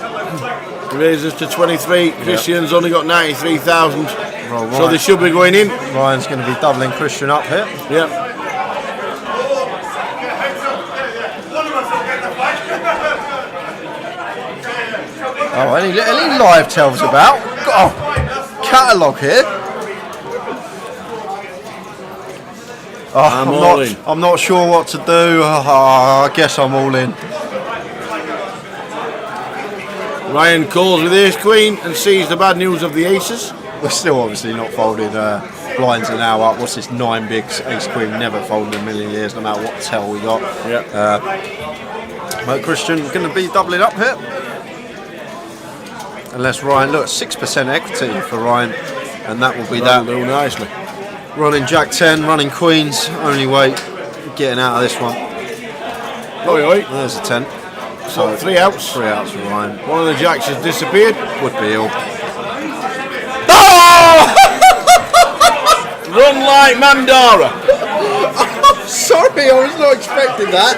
Raises to 23. Christian's only got 93,000. Right. So they should be going in. Ryan's going to be doubling Christian up here. Yeah. Oh, any live tells about? Oh, catalogue here. Oh, I'm not sure what to do. I guess I'm all in. Ryan calls with ace queen and sees the bad news of the aces. We're still obviously not folded. Blinds are now up. What's this? 9 bigs. Ace queen never folded in a million years, no matter what tell we got. Yeah. But Christian going to be doubling up here. Unless Ryan, look, 6% equity for Ryan, and that will be That'll that. do nicely. Running Jack 10, running Queens. Only way getting out of this one. Oi, oi. There's a 10. So 3 outs. 3 outs for Ryan. One of the jacks has disappeared. Would be ill. Run like Mandara. Sorry, I was not expecting that.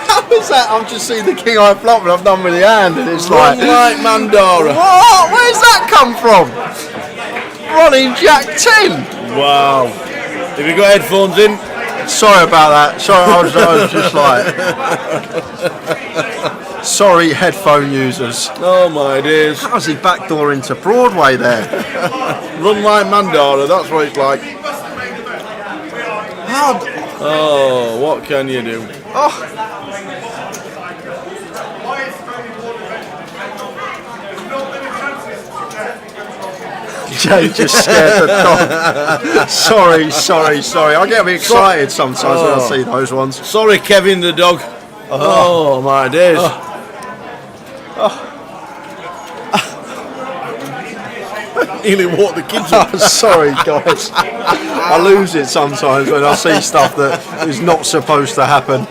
How is that? I've just seen the king high flop and I've done with the hand, and it's Run like Mandara. what? Where's that come from? Running Jack 10. Wow. Have you got headphones in? Sorry about that. Sorry, I was just like. Sorry, headphone users. Oh my days. How's he backdoor into Broadway there? Run like Mandara, that's what it's like. How? Oh, what can you do? Oh. Jay just scared the dog. Sorry. I get a bit excited sometimes when I see those ones. Sorry, Kevin the dog. Oh my days. Nearly walked the kids up. Sorry, guys. I lose it sometimes when I see stuff that is not supposed to happen.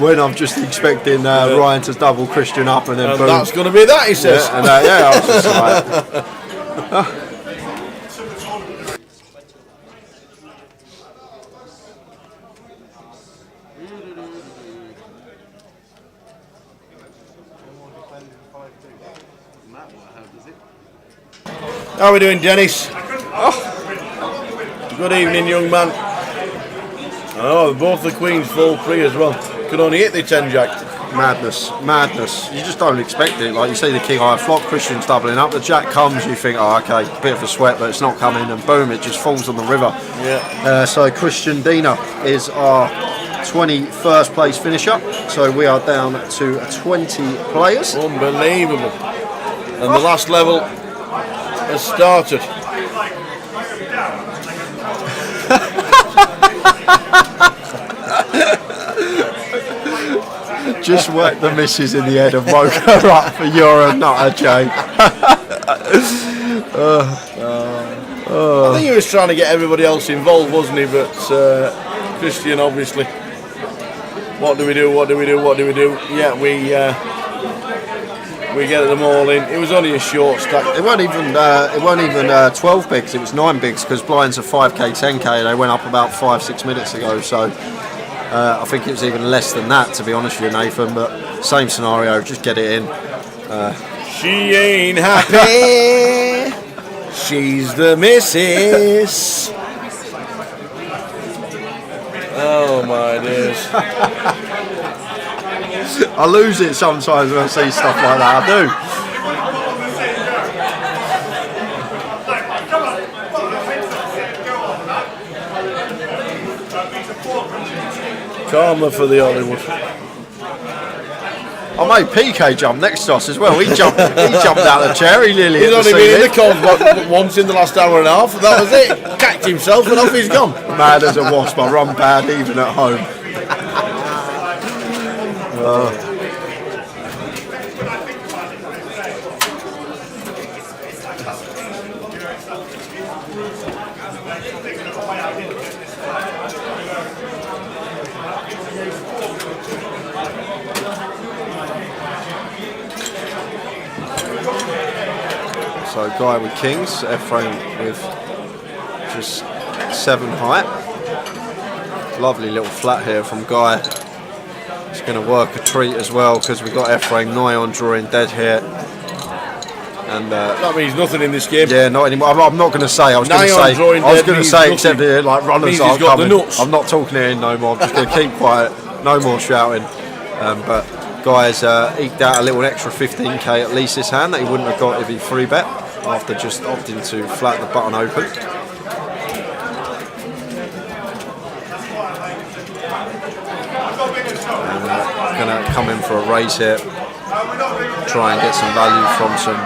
When I'm just expecting Ryan to double Christian up and then boom. That's going to be that, he says. Yeah, and I was just like. How are we doing, Dennis? Good evening, young man. Oh, both the queens fall free as well. Could only hit the 10 jack. Madness. You just don't expect it. Like you see the king high flop, Christian's doubling up, the jack comes, you think, oh, okay, bit of a sweat, but it's not coming, and boom, it just falls on the river. Yeah. So Christian Dina is our 21st place finisher. So we are down to 20 players. Unbelievable. And the last level has started. Just whack the missus in the head and woke her up for you're a nutter, Jay. I think he was trying to get everybody else involved, wasn't he? But Christian, obviously. What do we do? Yeah, we get them all in. It was only a short stack. It weren't even 12 bigs. It was 9 bigs because blinds are 5k, 10k. They went up about 5-6 minutes ago. So I think it was even less than that, to be honest with you, Nathan. But same scenario. Just get it in. She ain't happy. She's the missus. Oh my days. I lose it sometimes when I see stuff like that. I do. Karma for the Hollywood. I made PK jump next to us as well. He jumped out of the chair. He nearly He's hit the only been in the ceiling. cold once in the last hour and a half. That was it. Cacked himself and off he's gone. Mad as a wasp. I run bad even at home. So guy with kings, F-frame with just 7 height. Lovely little flat here from Guy. He's going to work a treat as well because we've got F-frame nigh on drawing dead here. And that means nothing in this game. Yeah, not anymore. I'm not going to say. I was going to say except here, like runners are coming. I'm not talking it in no more. I'm just going to keep quiet. No more shouting. But Guy's eked out a little extra 15k at least this hand that he wouldn't have got if he free bet after just opting to flat the button open. And going to come in for a raise here. Try and get some value from some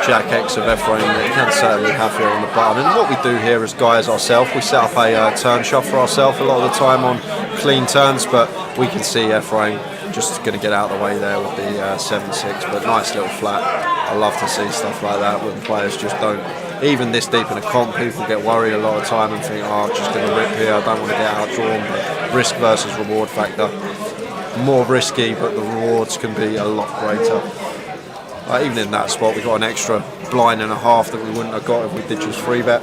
Jack X of F-frame that you can certainly have here on the button. And what we do here as guys ourselves, we set up a turn shot for ourselves a lot of the time on clean turns, but we can see F-frame just going to get out of the way there with the 7-6, but nice little flat. I love to see stuff like that when players just don't, even this deep in a comp, people get worried a lot of time and think, oh, I'm just going to rip here, I don't want to get outdrawn. But risk versus reward factor. More risky, but the rewards can be a lot greater. Even in that spot, we got an extra blind and a half that we wouldn't have got if we did just free bet.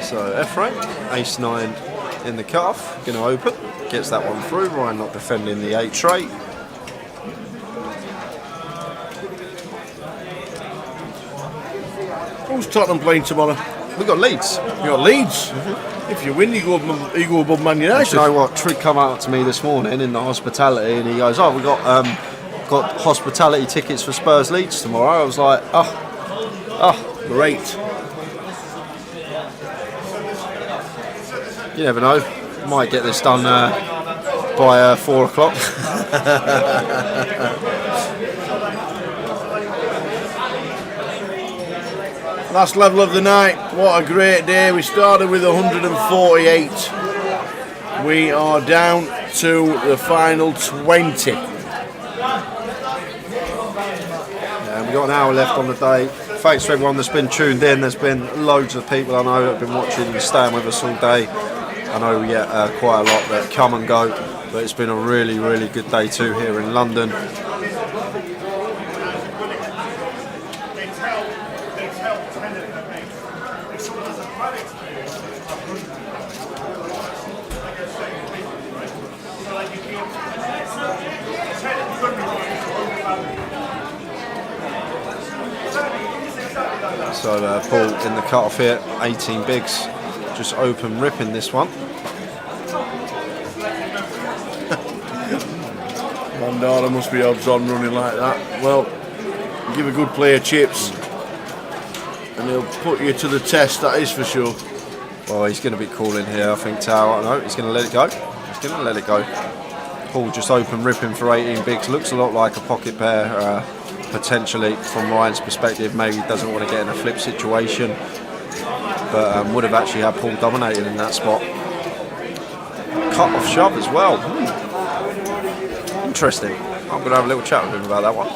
So F-frame, ace-9 in the cutoff, going to open, gets that one through. Ryan not defending the 8 straight. Who's Tottenham playing tomorrow? We got Leeds. You got Leeds. If you win, you go above Man United. You know what? Trig come out to me this morning in the hospitality, and he goes, "Oh, we got hospitality tickets for Spurs Leeds tomorrow." I was like, "Oh, great." You never know. Might get this done by 4 o'clock. Last level of the night. What a great day. We started with 148. We are down to the final 20. Yeah, we've got an hour left on the day. Thanks to everyone that's been tuned in. There's been loads of people I know that have been watching and staying with us all day. I know we get quite a lot that come and go, but it's been a really, really good day too here in London. So Paul in the cut-off here, 18 bigs, just open ripping this one. Mandara must be odds on running like that. Well, give a good player chips and he'll put you to the test, that is for sure. Well, he's going to be cool in here, I think, Tao. No, he's going to let it go. He's going to let it go. Paul just open ripping for 18 bigs. Looks a lot like a pocket pair, potentially, from Ryan's perspective. Maybe he doesn't want to get in a flip situation, but would have actually had Paul dominated in that spot. Cut off shove as well. Interesting. I'm going to have a little chat with him about that one.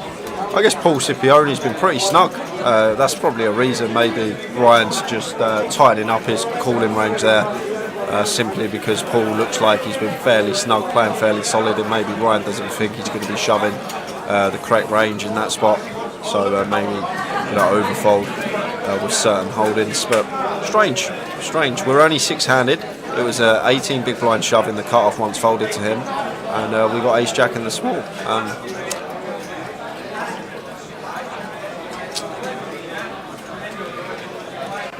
I guess Paul Scipione's been pretty snug. That's probably a reason maybe Ryan's just tightening up his calling range there, simply because Paul looks like he's been fairly snug, playing fairly solid, and maybe Ryan doesn't think he's going to be shoving the correct range in that spot. so maybe overfold with certain holdings. But strange. We're only six-handed. It was a 18 big blind shove in the cut-off once folded to him, and we got ace-jack in the small.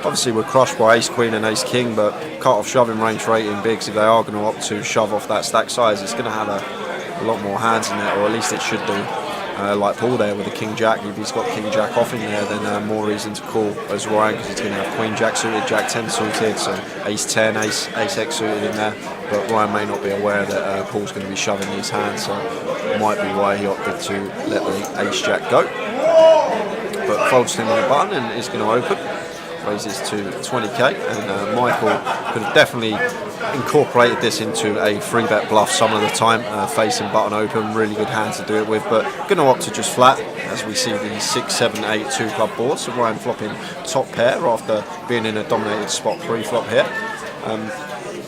Obviously we're crushed by ace-queen and ace-king, but cut-off shoving range for 18 bigs, if they are going to opt to shove off that stack size, it's going to have a lot more hands in there, or at least it should do. Like Paul there with the king-jack, if he's got king-jack off in there, then more reason to call as Ryan, because he's going to have queen-jack suited, jack-10 suited, so ace-10, ace-x suited in there. But Ryan may not be aware that Paul's going to be shoving these hands, so it might be why he opted to let the ace-jack go. But folds him on the button and is going to open. Raises to 20k, and Michael could have definitely incorporated this into a 3-bet bluff some of the time, facing button open, really good hand to do it with, but going to opt to just flat as we see the 6, 7, 8, 2 club board. So Ryan flopping top pair after being in a dominated spot pre-flop here.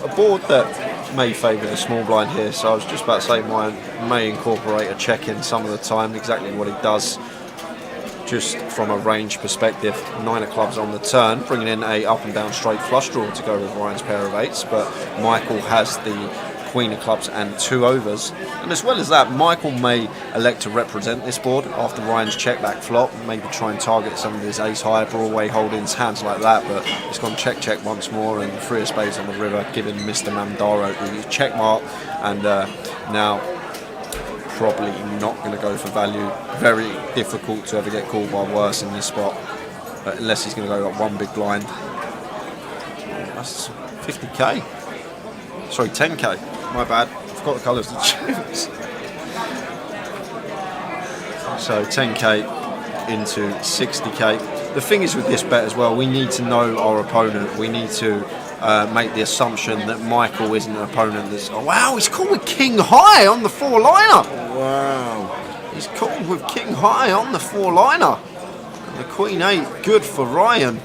A board that may favour the small blind here, so I was just about to say Ryan may incorporate a check in some of the time, exactly what he does. Just from a range perspective, 9 of clubs on the turn, bringing in a up and down straight flush draw to go with Ryan's pair of 8s, but Michael has the queen of clubs and 2 overs, and as well as that, Michael may elect to represent this board after Ryan's check back flop, maybe try and target some of his ace high Broadway holdings, hands like that, but it's gone check once more, and 3 of spades on the river, giving Mr. Mandaro the check mark, and now probably not going to go for value. Very difficult to ever get called by worse in this spot, unless he's going to go up 1 big blind. That's 50k. Sorry, 10k. My bad. Forgot the colours of the chips. So 10k into 60k. The thing is with this bet as well, we need to know our opponent. We need to make the assumption that Michael isn't an opponent that's, oh wow, he's called with king high on the 4-liner. Wow. He's called with king high on the 4-liner. And the queen 8, good for Ryan.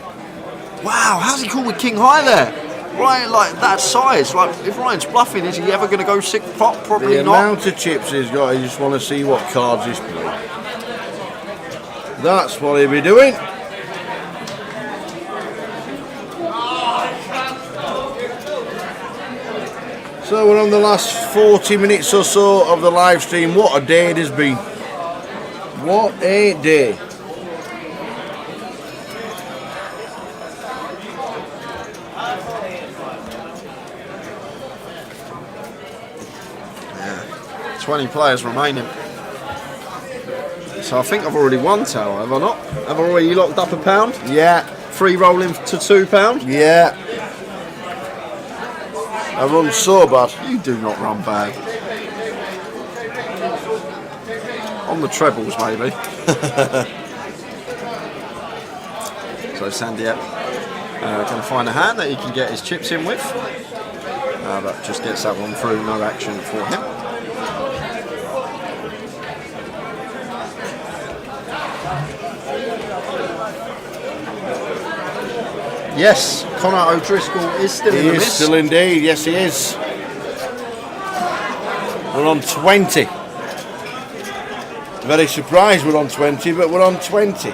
Wow, how's he called with king high there? Ryan, like that size, like if Ryan's bluffing, is he ever going to go 6 pot? Probably the not. The amount of chips he's got, I just want to see what cards he's playing. That's what he'll be doing. So we're on the last 40 minutes or so of the live stream. What a day it has been. What a day. Yeah. 20 players remaining. So I think I've already won tower, have I not? Have I already locked up £1? Yeah. Free rolling to £2? Yeah. I run so bad. You do not run bad. On the trebles, maybe. So Sandiep going to find a hand that he can get his chips in with. That just gets that one through, no action for him. Yes, Connor O'Driscoll is still in the mist. He is still indeed, yes he is. We're on 20. Very surprised we're on 20, but we're on 20.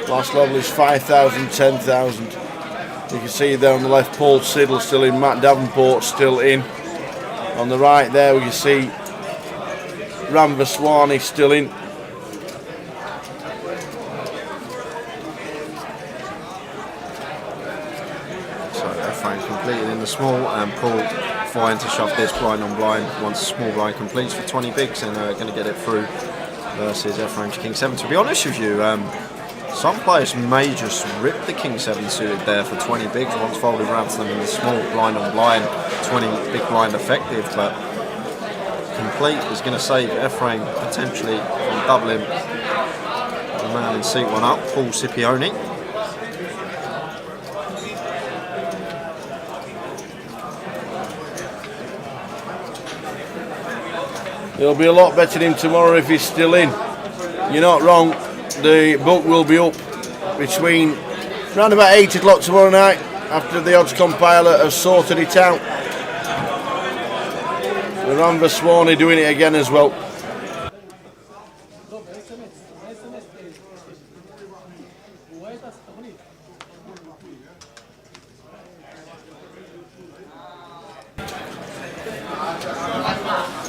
Last level is 5,000, 10,000. You can see there on the left, Paul Siddle still in, Matt Davenport still in. On the right there, we can see Ram Vaswani still in. So F-frame completed in the small, and Paul fine to shove this blind on blind once the small blind completes for 20 bigs, and going to get it through versus F-frame's King 7. To be honest with you, some players may just rip the King 7 suited there for 20 bigs once folded around to them in the small blind on blind, 20 big blind effective, but complete is going to save F-frame potentially from doubling the man in seat 1 up, Paul Scipione. There'll be a lot betting him tomorrow if he's still in. You're not wrong. The book will be up between around about 8 o'clock tomorrow night after the odds compiler has sorted it out. Ron Vaswani doing it again as well.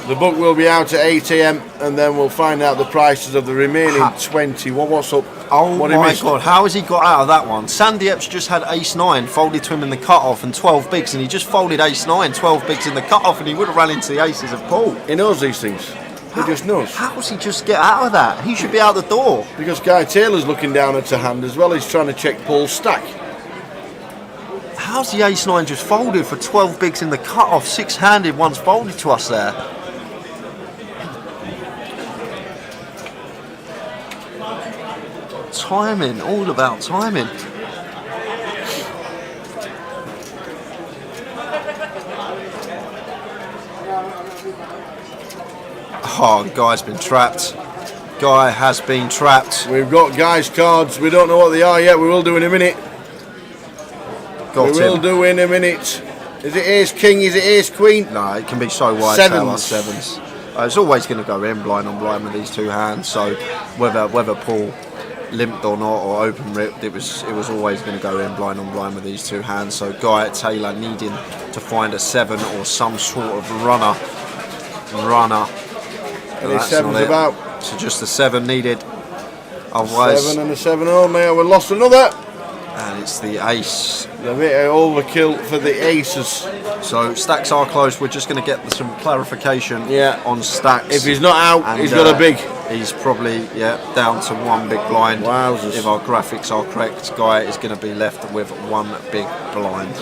The book will be out at 8 AM and then we'll find out the prices of the remaining 20. What's up? Oh what my God, how has he got out of that one? Sandy Epps just had ace-9 folded to him in the cut-off and 12 bigs, and he just folded ace-9, 12 bigs in the cut-off, and he would have ran into the aces of Paul. He knows these things. He just knows. How does he just get out of that? He should be out the door. Because Guy Taylor's looking down at a hand as well. He's trying to check Paul's stack. How's the ace-9 just folded for 12 bigs in the cut-off? Six-handed one's folded to us there. Timing, all about timing. Oh, Guy's been trapped. Guy has been trapped. We've got Guy's cards. We don't know what they are yet. We will do in a minute. Got we will do in a minute. Is it ace king? Is it ace queen? No, it can be so wide. Sevens. Sevens. It's always going to go in blind on blind with these two hands. So whether Paul limped or not or open ripped, it was always going to go in blind on blind with these two hands. So Guy Taylor needing to find a 7 or some sort of runner. And his 7's about. So just a 7 needed. Otherwise, 7 and a 7 only. We lost another. And it's the ace. A bit of overkill for the aces. So stacks are close. We're just going to get some clarification on stacks. If he's not out, and he's got a big. He's probably down to 1 big blind. Wowzers. If our graphics are correct, Guy is going to be left with 1 big blind.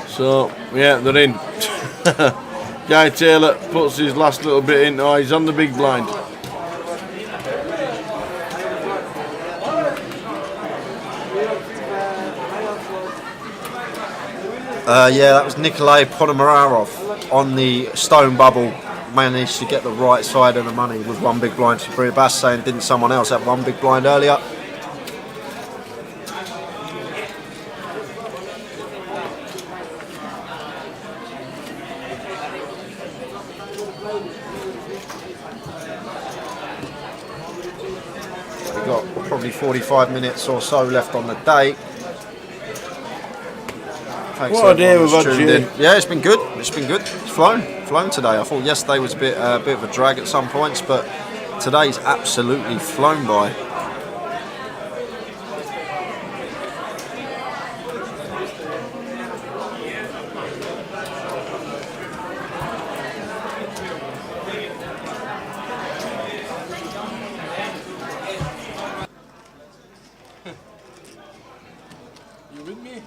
So, yeah, they're in. Guy Taylor puts his last little bit in. Oh, he's on the big blind. Yeah, that was Nikolay Ponomarov on the stone bubble. Managed to get the right side of the money with 1 big blind. Sabri Bass saying, didn't someone else have 1 big blind earlier? We've got probably 45 minutes or so left on the day. Thanks what a day we've had, Jay. Yeah, it's been good. It's been good. It's flown today. I thought yesterday was a bit of a drag at some points, but today's absolutely flown by. You with me?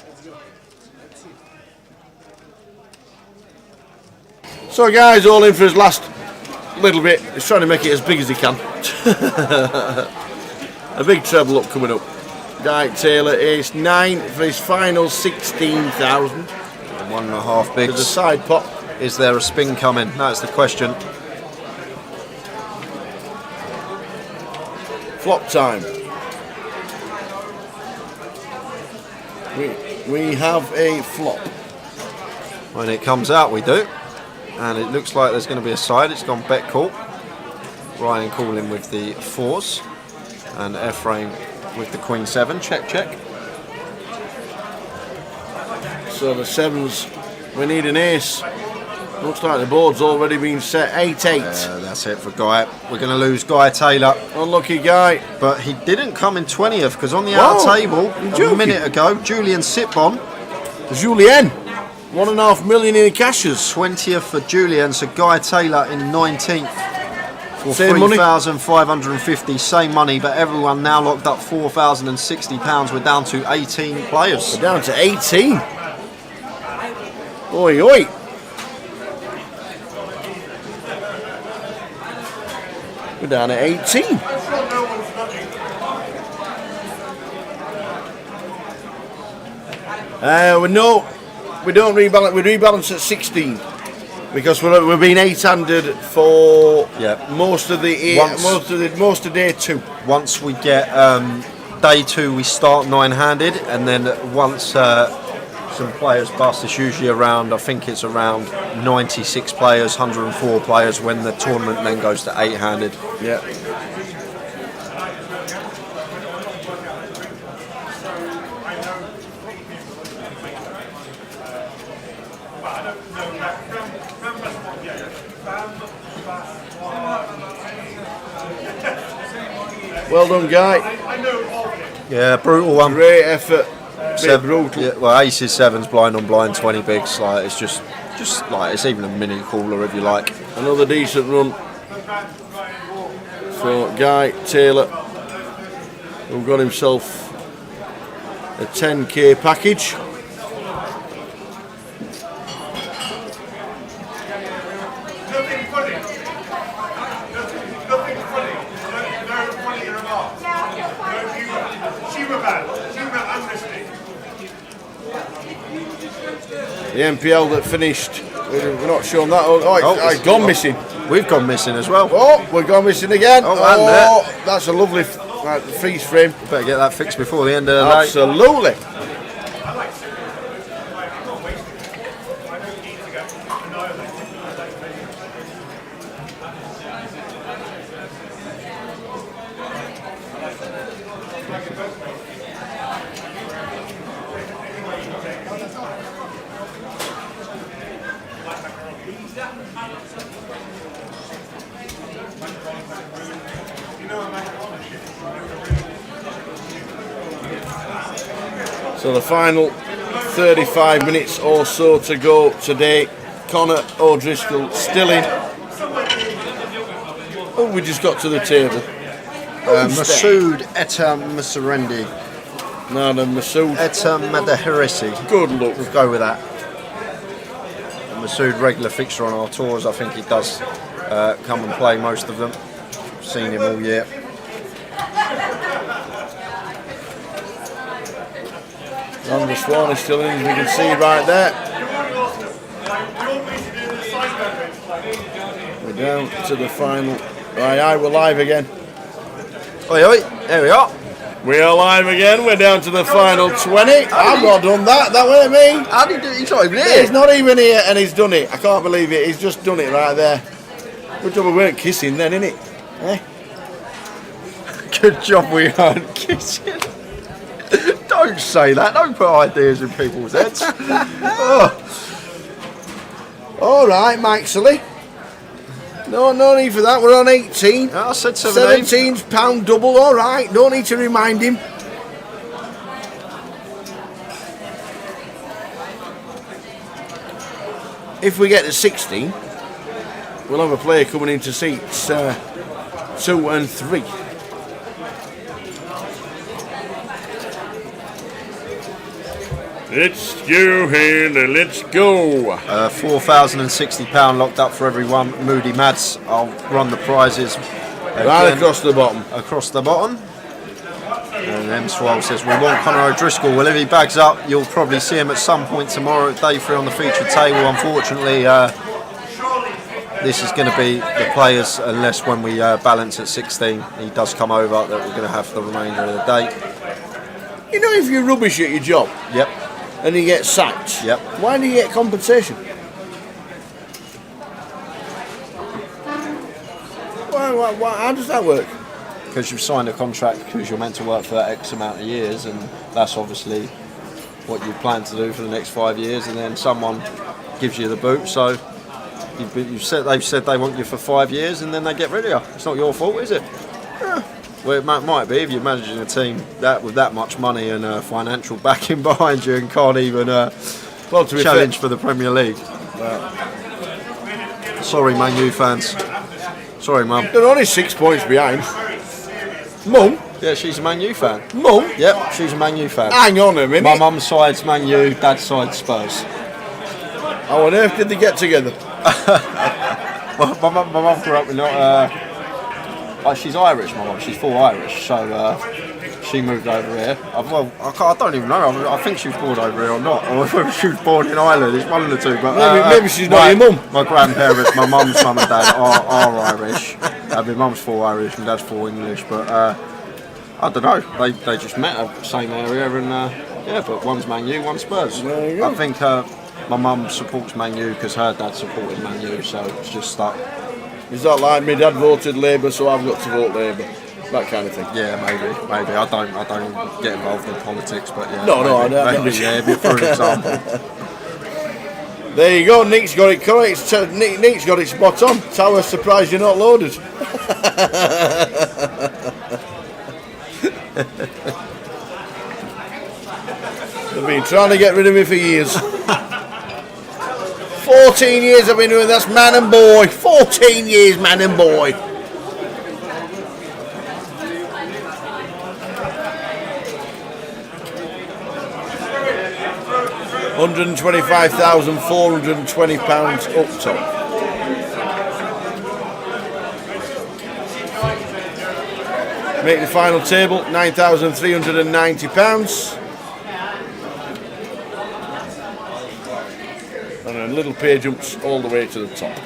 Let's go. Let's see. So guys, all in for his last little bit. He's trying to make it as big as he can. A big treble up coming up. Guy Taylor, ace 9 for his final 16,000. 1.5 bigs. There's a side pot. Is there a spin coming? That's the question. Flop time. We have a flop. When it comes out, we do. And it looks like there's going to be a side. It's gone bet call. Ryan calling with the 4s. And Ephraim with the Queen 7. Check, check. So the 7s, we need an ace. Looks like the board's already been set. 8-8. That's it for Guy. We're going to lose Guy Taylor. Unlucky Guy. But he didn't come in 20th because on the outer table a minute ago, Julian Sitbon. Julien. 1.5 million in cashes. 20th for Julian, so Guy Taylor in 19th. For Same money? 3,550, same money, but everyone now locked up £4,060. We're down to 18 players. We're down to 18. Oi, oi. We're down at 18. We don't rebalance. We rebalance at 16 because we've been 8-handed for most of the most of day 2. Once we get day 2, we start 9-handed, and then once some players bust, it's usually around, I think it's around 96 players, 104 players when the tournament then goes to 8-handed. Yeah. Well done, Guy. Yeah, brutal one. Great effort. Brutal. Yeah, well, aces, 7s, blind on blind, 20 bigs. Like it's just like it's even a mini cooler if you like. Another decent run for Guy Taylor, who got himself a 10k package. Nothing funny. Nothing funny. No funny remarks. No humour. Humour ban. Humour amnesty. The MPL that finished, we're not showing that. It's gone missing. We've gone missing as well. Oh, we're gone missing again. Oh, and that's a lovely freeze frame. Better get that fixed before the end of the night. Absolutely. So the final 35 minutes or so to go today. Connor O'Driscoll still in. Oh, we just got to the table. Masood Etta Masarendi. No, the Masood Etta Madahirisi. Good luck. We'll go with that. Masood, regular fixture on our tours. I think he does come and play most of them. Seen him all year. Andrew Swan is still in, as we can see right there. We're down to the final. Aye, we're live again. Oi, oi, there we are. We are live again. We're down to the final 20. I've not done that. That wasn't me. How did he do it? He's not even here. He's not even here, and he's done it. I can't believe it. He's just done it right there. Good job we weren't kissing then, innit? Eh? Good job we aren't kissing. Don't say that. Don't put ideas in people's heads. All right, Mike Sully. No need for that. We're on 18. I said 17. £17 double. All right. No need to remind him. If we get to 16, we'll have a player coming into seats 2 and 3. It's you here, let's go. £4,060 locked up for everyone. Moody Mads, I'll run the prizes right across the bottom. Across the bottom. And M Swell says, we want Connor O'Driscoll. Well, if he bags up, you'll probably see him at some point tomorrow at day 3 on the featured table. Unfortunately, this is going to be the players, unless when we balance at 16, he does come over, that we're going to have for the remainder of the day. You know, if you're rubbish at your job, Yep. and you get sacked, Yep. why do you get compensation? How does that work? Because you've signed a contract because you're meant to work for that X amount of years, and that's obviously what you plan to do for the next 5 years, and then someone gives you the boot. So they've said they want you for 5 years, and then they get rid of you. It's not your fault, is it? Well, it might be if you're managing a team with that much money and financial backing behind you and can't even challenge for the Premier League. Sorry, Man U fans. Sorry, Mum. They're only 6 points behind. Mum? Yeah, she's a Man U fan. Mum? Yep, she's a Man U fan. Hang on a minute. My mum's side's Man U, dad's side's Spurs. How on earth did they get together? Well, my mum grew up with she's Irish, my mum. She's full Irish, so she moved over here. I don't even know. I think she was born over here or not, or whether she was born in Ireland. It's one of the two. But Maybe she's not your mum. My grandparents, my mum's mum and dad are Irish. My mum's full Irish and dad's full English. But I don't know. They just met at the same area, and yeah. But one's Man U, one's Spurs. There you go. I think my mum supports Man U because her dad supported Man U, so it's just stuck. Is that like my dad voted Labour, so I've got to vote Labour? That kind of thing. Yeah, maybe. I don't get involved in politics, but yeah. No, I don't. Maybe, yeah, for example. There you go. Nick's got it correct. Nick's got it spot on. Tower, surprised you're not loaded. They've been trying to get rid of me for years. 14 years I've been doing this, man and boy. 14 years, man and boy. £125,420 up top. Make the final table £9,390. And a little pay jumps all the way to the top.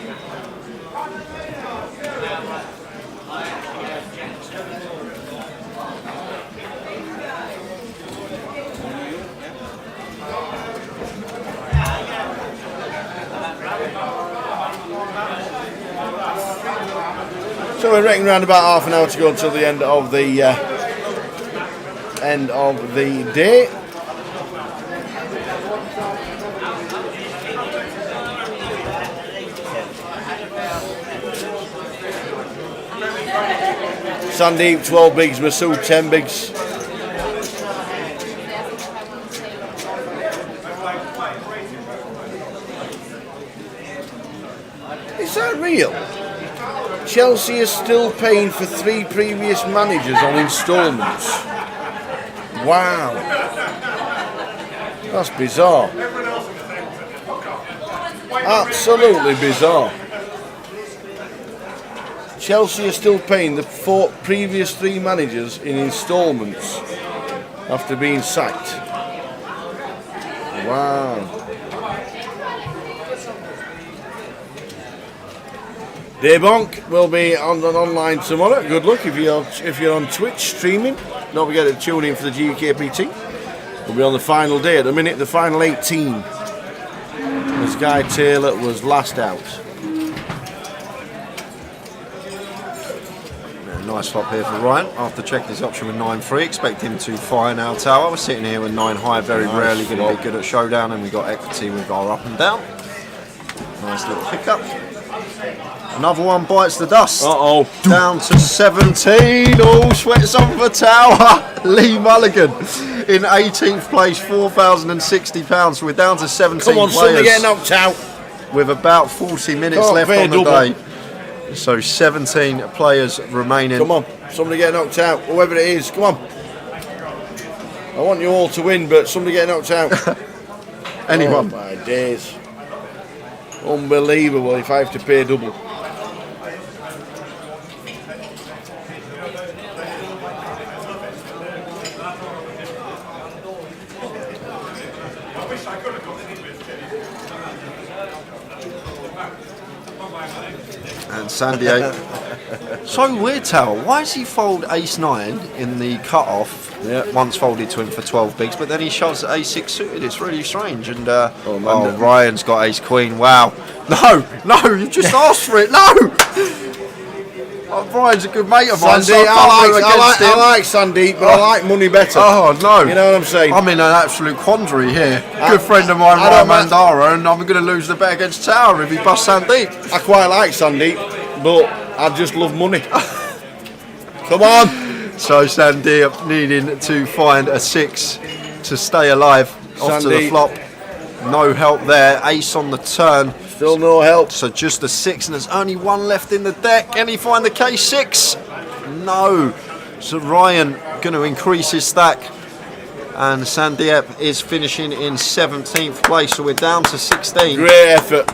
So we're reckoning around about half an hour to go until the end of the day. Sandeep 12 bigs, Masood 10 bigs. Is that real? Chelsea is still paying for 3 previous managers on instalments. Wow. That's bizarre. Absolutely bizarre. Chelsea are still paying the previous 3 managers in instalments after being sacked. Wow. Daybonk will be online tomorrow. Good luck if you're on Twitch streaming. Don't forget to tune in for the GUKPT. We'll be on the final day. At the minute, the final 18. This guy Taylor was last out. Nice flop here for Ryan. After checking his option with 9-3, expect him to fire now tower. We're sitting here with 9 high, very rarely going to be good at showdown, and we got equity with our up and down. Nice little pickup. Another one bites the dust. Uh-oh. Down to 17. Oh, sweats on for tower. Lee Mulligan in 18th place, £4,060. We're down to 17 Come on, players. somebody get knocked out. With about 40 minutes Can't left pay on the double. day. So 17 players remaining. Come on, somebody get knocked out, whoever it is, come on. I want you all to win, but somebody get knocked out. Anyone. Oh my days. Unbelievable if I have to pay double. And Sandy 8. So weird, Tal. Why does he fold ace-9 in the cut-off? Yeah. Once folded to him for 12 bigs, but then he shoves ace-6 suited. It's really strange. And Ryan's got ace-queen. Wow. No, you just asked for it. No. Ryan's a good mate of mine. So I like Sandeep, but I like money better. Oh no. You know what I'm saying? I'm in an absolute quandary here. Good friend of mine, Ryan Mandara, and I'm going to lose the bet against Tower if he busts Sandeep. I quite like Sandeep, but I just love money. Come on. So Sandeep needing to find a 6 to stay alive. Off to the flop. No help there. Ace on the turn. Still no help. So just the 6, and there's only one left in the deck. Can he find the K6? No. So Ryan going to increase his stack. And Sandeep is finishing in 17th place. So we're down to 16. Great effort.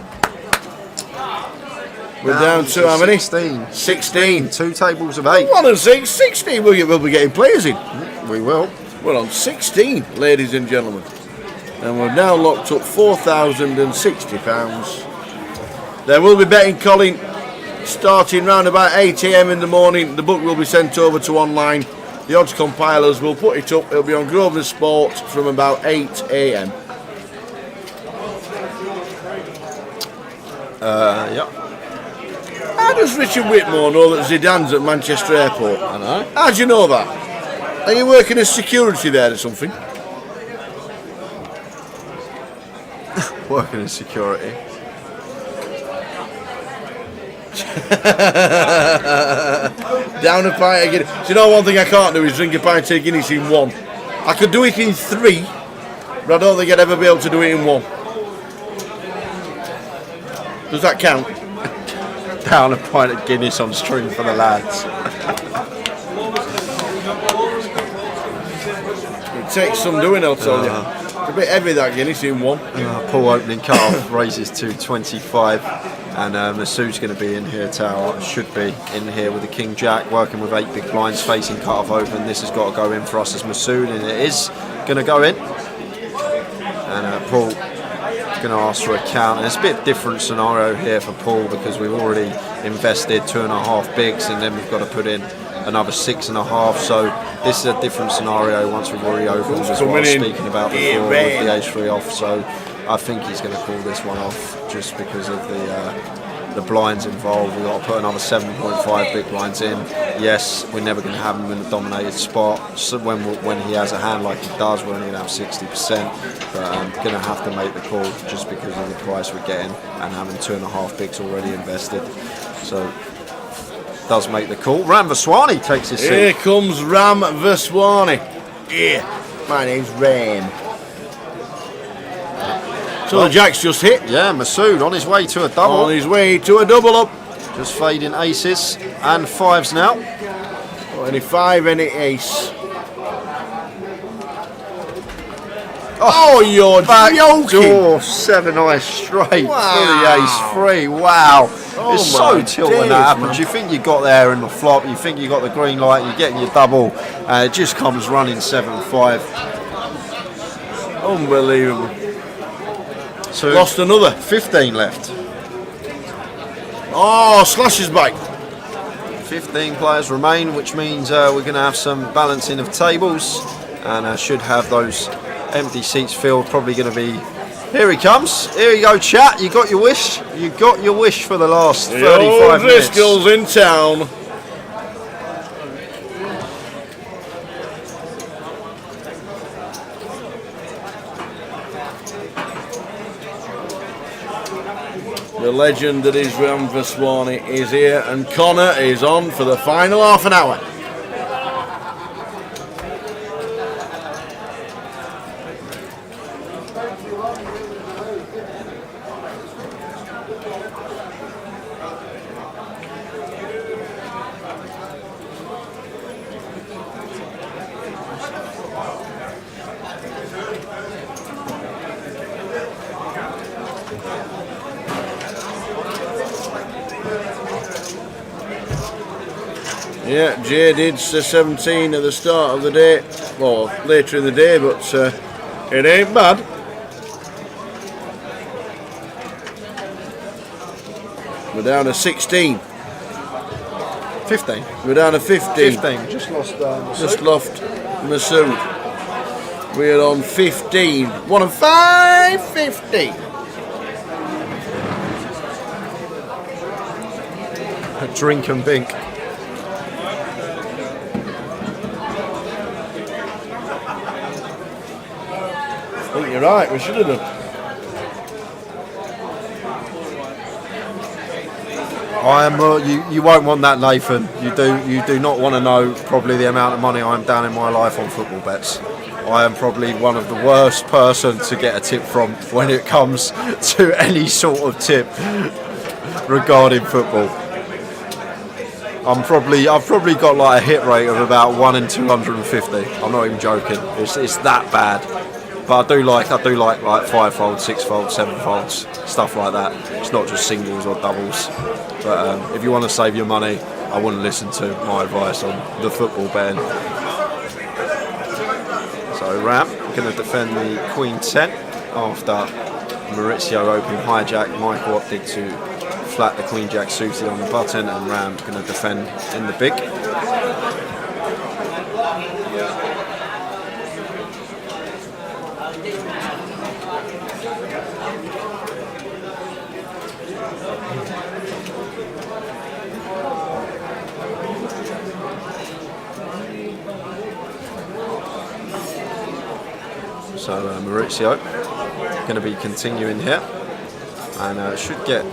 We're down to how many? 16. 16. 2 tables of 8. 1 and 6. 16. We'll be getting players in. We will. We're on 16, ladies and gentlemen. And we've now locked up £4,060. There will be betting, Colin, starting round about 8 AM in the morning. The book will be sent over to online. The odds compilers will put it up. It'll be on Grosvenor Sport from about 8 AM. Yep. How does Richard Whitmore know that Zidane's at Manchester Airport? I know. How do you know that? Are you working as security there or something? Working in security. Down a pint of Guinness. Do you know one thing I can't do is drink a pint of Guinness in 1. I could do it in 3, but I don't think I'd ever be able to do it in 1. Does that count? Down a pint of Guinness on stream for the lads. It takes some doing, I'll tell you. It's a bit heavy, that Guinness in 1. Paul opening cut-off raises to 25, and Masood's going to be in here. Tower should be in here with the King Jack, working with 8 big blinds facing cut-off open. This has got to go in for us as Masood, and it is going to go in. And Paul going to ask for a count, and it's a bit different scenario here for Paul because we've already invested 2.5 bigs, and then we've got to put in another 6.5. So this is a different scenario once we've already opened, as what I was speaking about before with the H3 off. So I think he's going to call this one off just because of the blinds involved. We've got to put another 7.5 big blinds in. Yes, we're never going to have him in a dominated spot. So when he has a hand like he does, we're only going to have 60%. But I'm going to have to make the call just because of the price we're getting and having 2.5 bigs already invested. So does make the call. Ram Vaswani takes his seat. Here comes Ram Vaswani. Yeah, my name's Ram. So the Jack's just hit. Yeah, Masood on his way to a double. On his way to a double up. Just fading aces and 5s now. Any 5, any ace. Oh, you're joking. 7 eyes straight Wow. for the ace 3. Wow. Oh It's so my tilt when days, that happens. man. You think you got there in the flop, you think you got the green light, you're getting your double, and it just comes running 7-5. Unbelievable. So Lost another. 15 left. Oh, Slash's back. 15 players remain, which means we're going to have some balancing of tables, and should have those empty seats filled. Probably going to be. Here he comes. Here you go, chat. You got your wish. You got your wish for the last 35 minutes. Driscoll's in town. The legend that is Ram Vaswani is here, and Connor is on for the final half an hour. Yeah, Jay did 17 at the start of the day, or later in the day, but it ain't bad. We're down to 16. 15. We're down to 15. 15. Just lost. Just lost Masood. We're on 15. 1 and 5, 15. Drink and bink. I think you're right, we should have done. I am. You won't want that, Nathan. You do not want to know probably the amount of money I'm down in my life on football bets. I am probably one of the worst person to get a tip from when it comes to any sort of tip regarding football. I've probably got like a hit rate of about 1 in 250. I'm not even joking. It's that bad. But I do like like 5-fold, 6-fold, 7-folds, stuff like that. It's not just singles or doubles. But if you want to save your money, I wouldn't listen to my advice on the football betting. So Ram going to defend the Queen 10 after Maurizio opened hijack. Michael opted to flat the Queen Jack suited on the button, and Ram going to defend in the big. So Maurizio going to be continuing here, and should get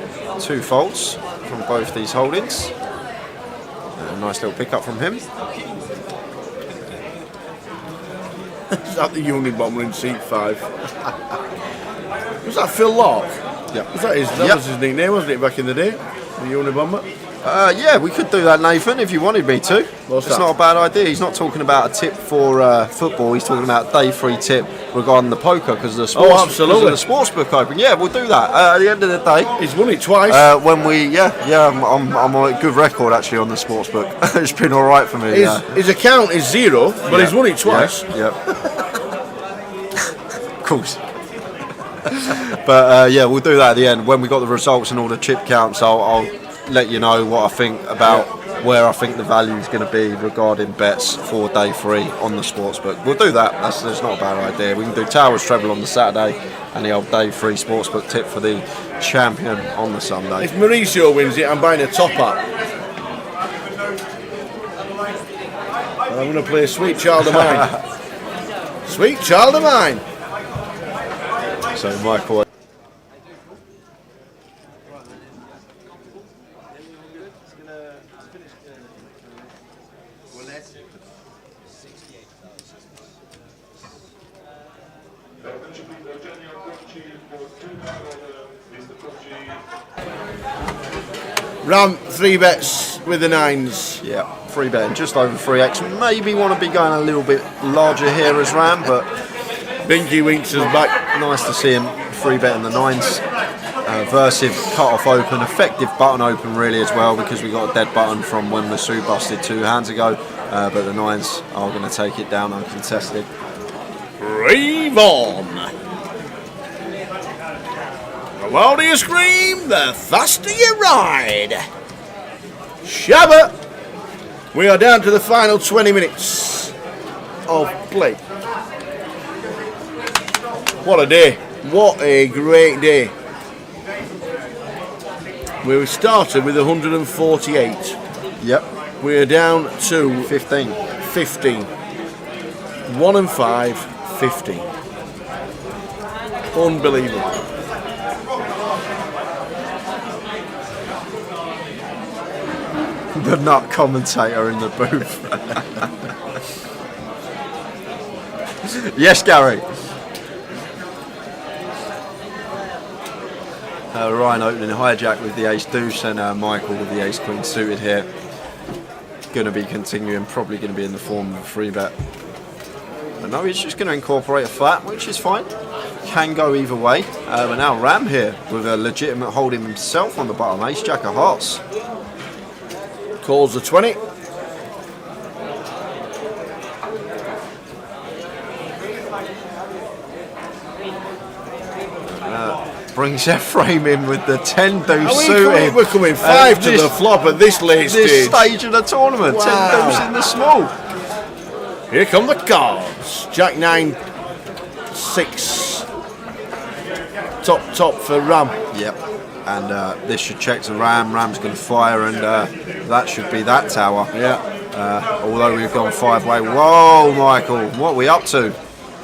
2 folds from both these holdings. A nice little pickup from him. Is that the Unibomber in seat 5? Was that Phil Locke? Yeah. That was his nickname, wasn't it, back in the day? The Unibomber? Yeah, we could do that, Nathan, if you wanted me to. What's it's that? not a bad idea. He's not talking about a tip for football. He's talking about day 3 tip regarding the poker because of the sports. Oh, absolutely. Because of the sportsbook open. Yeah, we'll do that. At the end of the day, He's won it twice. when we I'm on a good record actually on the sportsbook. It's been all right for me. His account is 0, but he's won it twice. Yeah. Of course. But we'll do that at the end when we got the results and all the chip counts. I'll let you know what I think about where I think the value is going to be regarding bets for day 3 on the sportsbook. We'll do that. That's not a bad idea. We can do Towers treble on the Saturday and the old day 3 sportsbook tip for the champion on the Sunday. If Mauricio wins it, I'm buying a top up. And I'm going to play Sweet Child of Mine. Sweet Child of Mine. So Michael. Ram 3 bets with the 9s. Yeah, 3 betting, just over 3x. Maybe want to be going a little bit larger here as Ram, but Binky Winks is back. nice to see him 3 betting the 9s. Versive cut off open, effective button open really as well, because we got a dead button from when Masood busted 2 hands ago. But the 9s are going to take it down uncontested. Rave on. The louder you scream, the faster you ride. Shabba! We are down to the final 20 minutes of play. What a day. What a great day. We started with 148. Yep, We are down to 15. 15. 1 and 5, 15. Unbelievable. The nut commentator in the booth. Yes, Gary. Ryan opening hijack with the ace deuce, and Michael with the ace queen suited here. Going to be continuing, probably going to be in the form of a 3 bet. But no, he's just going to incorporate a flat, which is fine. Can go either way. But now Ram here with a legitimate holding himself on the bottom, ace jack of hearts. Calls the 20. Brings Ephraim in with the 10 deuce suited. We're coming 5 to the flop at this late This stage. stage of the tournament, Wow. 10 deuce in the small. Here come the cards. Jack 9, 6. Top for Ram. Yep. And this should check to Ram. Ram's going to fire, and that should be that tower. Yeah. Although we've gone 5-way. Whoa, Michael, what are we up to?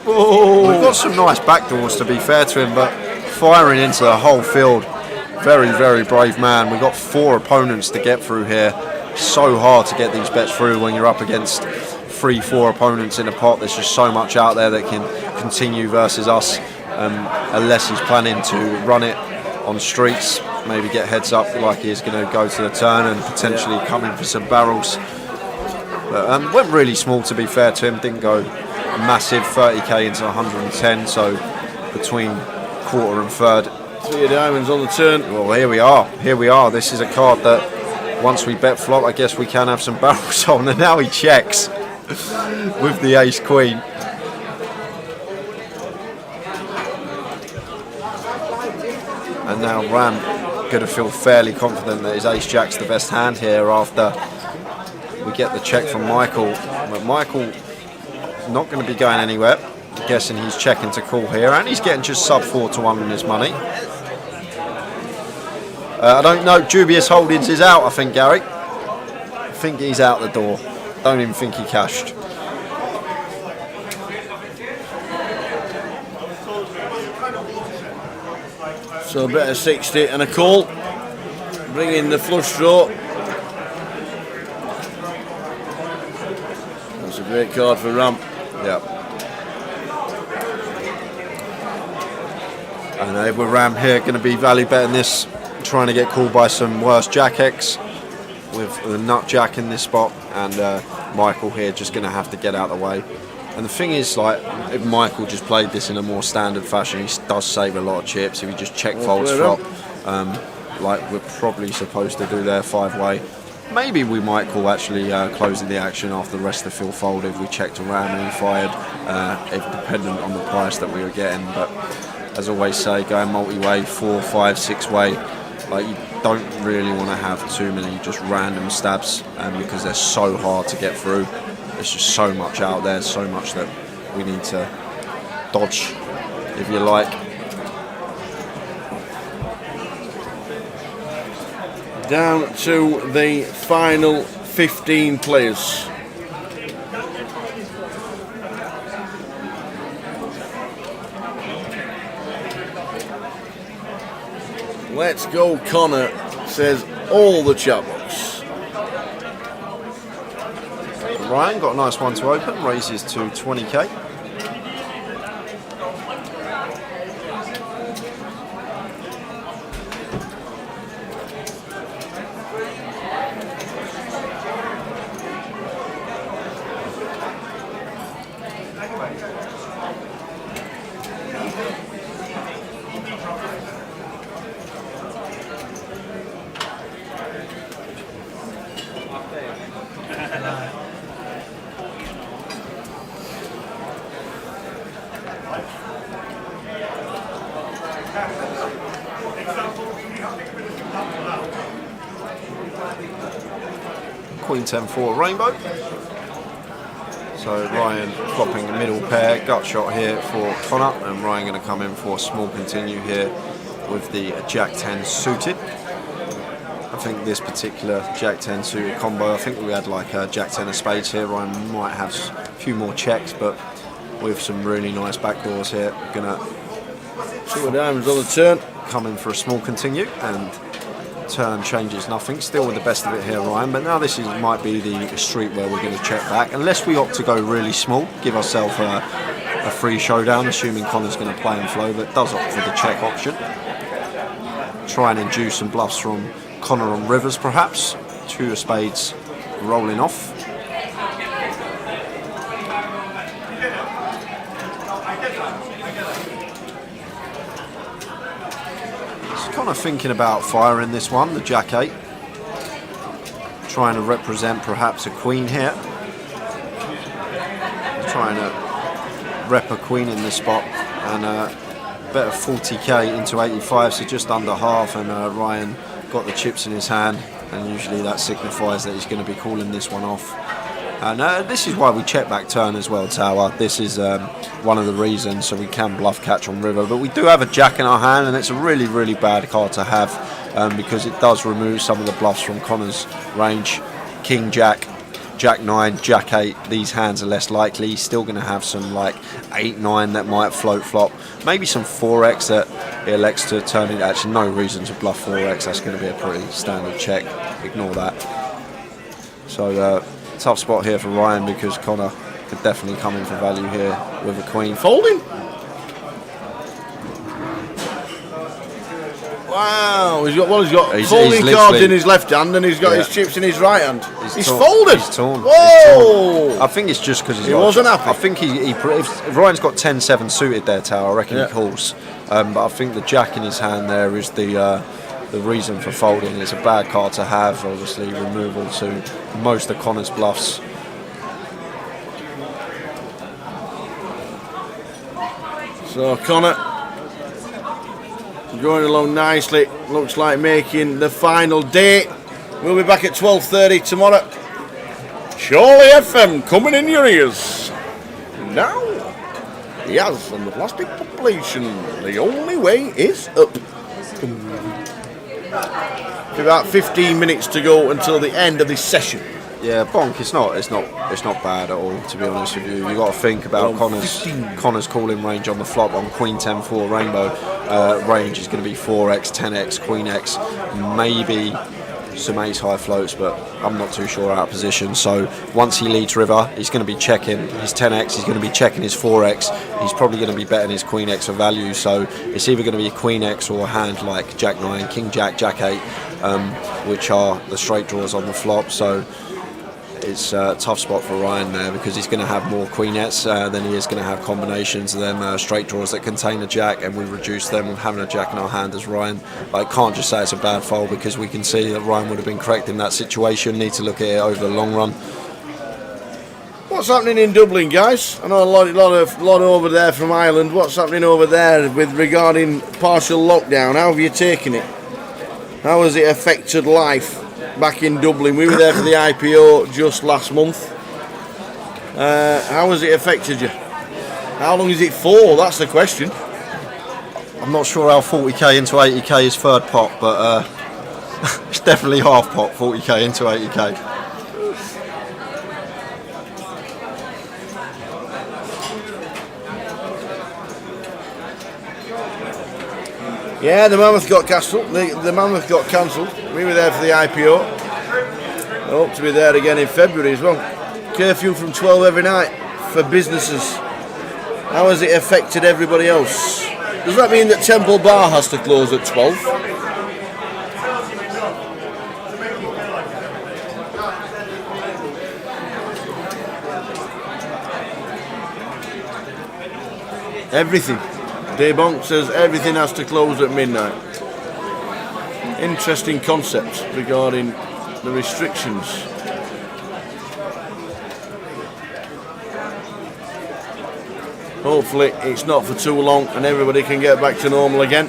Oh, We've got some nice backdoors, to be fair to him, but firing into the whole field very, very brave man. We got 4 opponents to get through here. So hard to get these bets through when you're up against 3-4 opponents in a pot. There's just so much out there that can continue versus us, unless he's planning to run it on streets, maybe get heads up like he is going to go to the turn and potentially come in for some barrels. But went really small, to be fair to him. Didn't go massive, 30k into 110, so between quarter and third. 3 of diamonds on the turn. Well, here we are. This is a card that once we bet flop, I guess we can have some barrels on. And now he checks with the ace queen. And now Ram going to feel fairly confident that his ace jack's the best hand here after we get the check from Michael. But Michael not going to be going anywhere. I'm guessing he's checking to call here, and he's getting just sub 4 to 1 on his money. I don't know, Dubious Holdings is out, I think, Gary. I think he's out the door. Don't even think he cashed. So a bet of 60 and a call. Bring in the flush draw. That's a great card for Ram. Yeah. And Edward Ram here going to be value betting this, trying to get called by some worse Jack X with the nut jack in this spot, and Michael here just going to have to get out of the way. And the thing is, like, if Michael just played this in a more standard fashion, he does save a lot of chips. If he just check folds flop, like we're probably supposed to do there 5-way. Maybe we might call actually closing the action after the rest of the field fold if we checked around and he fired, if dependent on the price that we were getting. But as I always say, going multi-way, 4, 5, 6-way, like you don't really want to have too many just random stabs, because they're so hard to get through. There's just so much out there, so much that we need to dodge, if you like. Down to the final 15 players. Let's go, Connor, says all the chat box. Ryan got a nice one to open, raises to 20k. Queen 10-4 rainbow. So Ryan flopping the middle pair, gut shot here for Connor, and Ryan going to come in for a small continue here with the Jack 10 suited. I think this particular Jack 10 suited combo, I think we had like a Jack 10 of spades here. Ryan might have a few more checks, but with some really nice backdoors here, gonna 2 of diamonds on the turn. come in for a small continue, and turn changes nothing. Still with the best of it here, Ryan, but now this might be the street where we're going to check back, unless we opt to go really small, give ourselves a free showdown, assuming Connor's going to play and flow, but does opt for the check option. Try and induce some bluffs from Connor on rivers, perhaps. 2 of spades rolling off. Kind of thinking about firing this one, the Jack 8. Trying to represent perhaps a queen here. Trying to rep a queen in this spot, and bet of 40k into 85, so just under half, and Ryan got the chips in his hand, and usually that signifies that he's going to be calling this one off. And this is why we check back turn as well, Tower. This is one of the reasons, so we can bluff catch on river. But we do have a jack in our hand, and it's a really, really bad card to have, because it does remove some of the bluffs from Connor's range. King Jack, Jack 9, Jack 8, these hands are less likely. He's still going to have some like 8, 9 that might float flop. Maybe some 4x that he elects to turn it. Actually, no reason to bluff 4x. That's going to be a pretty standard check. Ignore that. So tough spot here for Ryan because Connor could definitely come in for value here with a queen. Folding. Wow, he's got folding cards in his left hand and he's got his chips in his right hand. He's folded. He's torn. Whoa! He's torn. I think it's just because he wasn't happy. I think if Ryan's got 10-7 suited there, Tao, I reckon he calls. But I think the jack in his hand there is the reason for folding. It's a bad card to have, obviously, removal to most of Connor's bluffs. So Connor going along nicely, looks like making the final date. We'll be back at 12:30 tomorrow. Surely FM coming in your ears. Now, yes, on the plastic population, the only way is up. About 15 minutes to go until the end of this session. Yeah, bonk. It's not bad at all, to be honest with you. You got to think about Connor's calling range on the flop on Queen 10-4 rainbow. Range is going to be 4x, 10x, Queen X, maybe some ace high floats, but I'm not too sure out of position. So once he leads river, he's going to be checking his 10x. He's going to be checking his 4x. He's probably going to be betting his Queen X for value. So it's either going to be a Queen X or a hand like Jack 9, King Jack, Jack 8, which are the straight draws on the flop. So it's a tough spot for Ryan there because he's going to have more queenettes than he is going to have combinations of them straight draws that contain a jack, and we reduce them with having a jack in our hand as Ryan. I can't just say it's a bad fold because we can see that Ryan would have been correct in that situation. Need to look at it over the long run. What's happening in Dublin, guys? I know a lot over there from Ireland. What's happening over there with regarding partial lockdown? How have you taken it? How has it affected life back in Dublin? We were there for the IPO just last month. How has it affected you? How long is it for? That's the question. I'm not sure how 40k into 80k is third pot, but it's definitely half pot, 40k into 80k. Yeah, the Mammoth got cancelled. The Mammoth got cancelled. We were there for the IPO. I hope to be there again in February as well. Curfew from 12 every night for businesses. How has it affected everybody else? Does that mean that Temple Bar has to close at 12? Everything. Daybonk says everything has to close at midnight. Interesting concept regarding the restrictions. Hopefully it's not for too long and everybody can get back to normal again.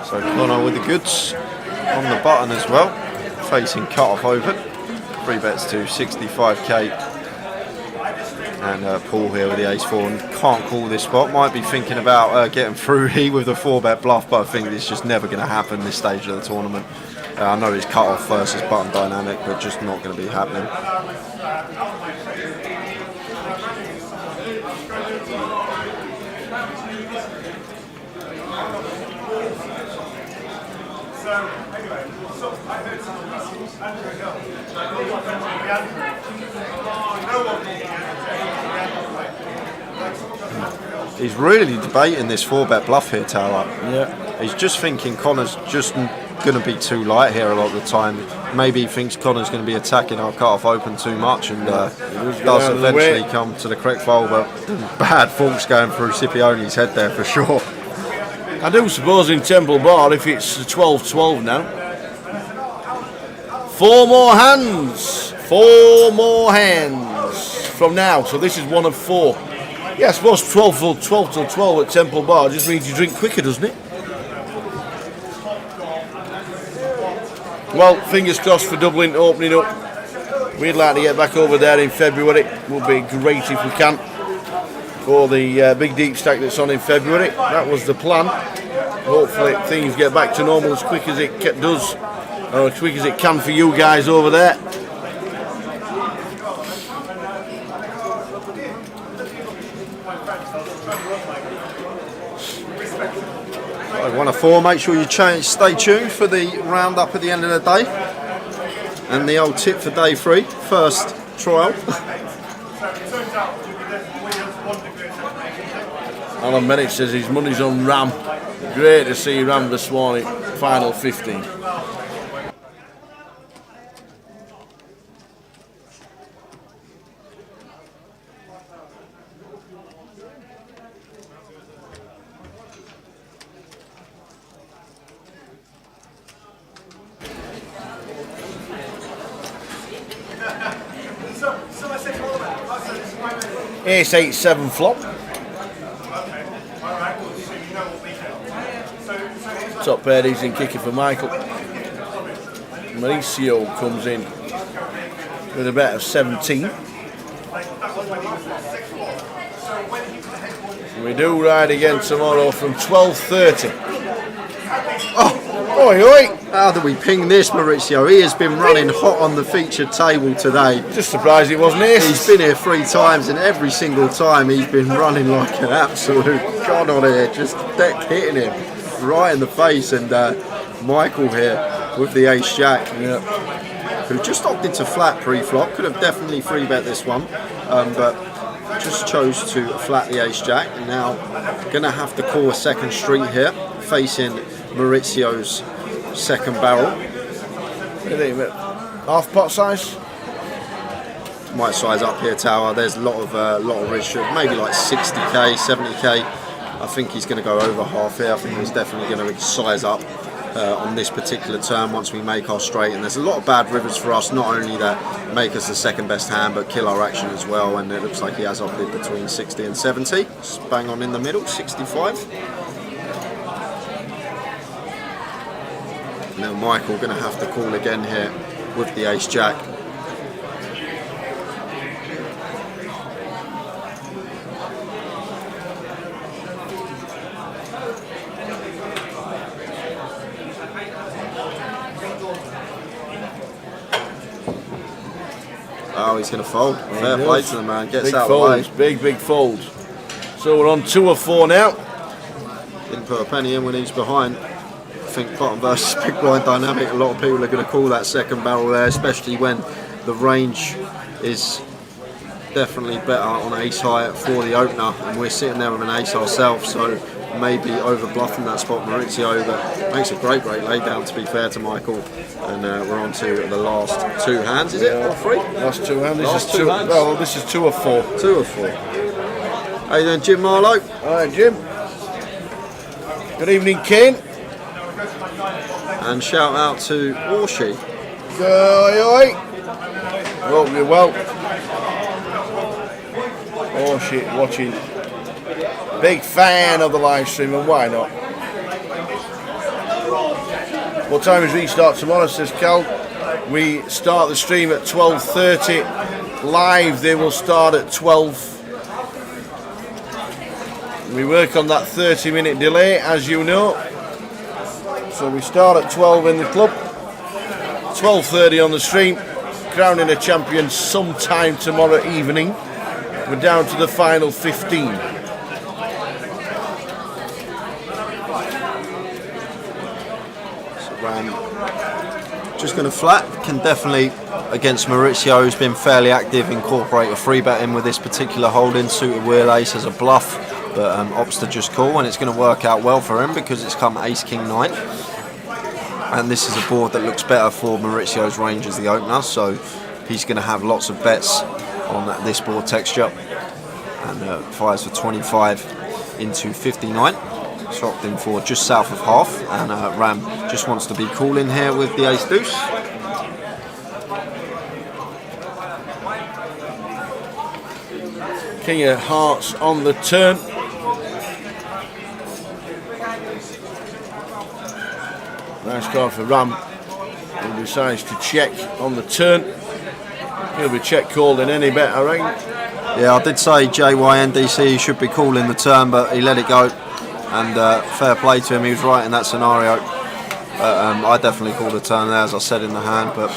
So Connor with the goods on the button as well, facing cut-off open. 3 bets to 65k. And Paul here with the ace-4 and can't call this spot. Might be thinking about getting through here with the 4-bet bluff, but I think it's just never going to happen this stage of the tournament. I know it's cut-off versus button dynamic, but just not going to be happening. He's really debating this 4-bet bluff here, Tower. Yeah. He's just thinking Connor's just going to be too light here a lot of the time. Maybe he thinks Connor's going to be attacking our cut-off open too much and does eventually come to the correct fold, but bad thoughts going through Scipione's head there for sure. I do suppose in Temple Bar, if it's 12-12 now. 4 more hands. 4 more hands from now. So this is 1 of 4. Yeah, I suppose 12 till 12 at Temple Bar just means you drink quicker, doesn't it? Well, fingers crossed for Dublin opening up. We'd like to get back over there in February. It would be great if we can. For the big deep stack that's on in February. That was the plan. Hopefully things get back to normal as quick as it does, or as quick as it can for you guys over there. So 1 of 4. Make sure you stay tuned for the roundup at the end of the day. And the old tip for day 3, first trial. Alan Bennett says his money's on Ram. Great to see Ram this morning, final 15. Ace 8-7 flop. Top pair easy kicker for Michael. Mauricio comes in with a bet of 17. We do ride again tomorrow from 12:30. Oh, oi, oi! How do we ping this, Maurizio? He has been running hot on the featured table today. Just surprised it wasn't ace. He's been here 3 times, and every single time he's been running like an absolute god on here, just deck hitting him right in the face. And Michael here with the ace jack, who just opted to flat pre-flop, could have definitely 3-bet this one, but just chose to flat the ace jack. And now going to have to call a second street here, facing Maurizio's second barrel. What do you think, mate? Half pot size? Might size up here, Tower. There's a lot of rich, maybe like 60k, 70k. I think he's going to go over half here. I think he's definitely going to size up on this particular turn once we make our straight. And there's a lot of bad rivers for us, not only that make us the second best hand, but kill our action as well. And it looks like he has opted between 60 and 70. It's bang on in the middle, 65. Now Michael going to have to call again here with the ace jack. Oh, he's going to fold. Fair play to the man. Gets big out folds, of the way. big folds. So we're on 2 of 4 now. Didn't put a penny in when he's behind. I think bottom versus big blind dynamic. A lot of people are going to call that second barrel there, especially when the range is definitely better on ace high for the opener, and we're sitting there with an ace ourselves, so maybe over bluffing that spot. Maurizio that makes a great lay down, to be fair to Michael. And we're on to the last 2 hands, is it? Or 3? Last 2 hands. Last 2 hands. Well, this is 2 of 4. 2 of 4. How you doing, Jim Marlowe? Alright, Jim. Good evening, Kane. And shout out to Orshi. Oi, oi. Hope you're well. Oh shit, watching. Big fan of the live stream, and why not? What time is restart tomorrow, says Cal? We start the stream at 12:30. Live, they will start at 12. We work on that 30-minute delay, as you know. So we start at 12 in the club, 12:30 on the stream, crowning a champion sometime tomorrow evening. We're down to the final 15. So Ram just going to flat. Can definitely, against Maurizio, who's been fairly active, incorporate a 3-bet in with this particular holding. Suited wheel ace as a bluff, but opts to just call, and it's going to work out well for him because it's come ace king 9. And this is a board that looks better for Maurizio's range as the opener, so he's going to have lots of bets on this board texture. And fires for 25 into 59. So opting for just south of half, and Ram just wants to be cool in here with the ace deuce. King of hearts on the turn. Nice card for Ram, who decides to check on the turn. He'll be check called in any bet, I reckon. Yeah, I did say JYNDC should be calling the turn, but he let it go. And fair play to him, he was right in that scenario. I definitely called the turn there, as I said in the hand, but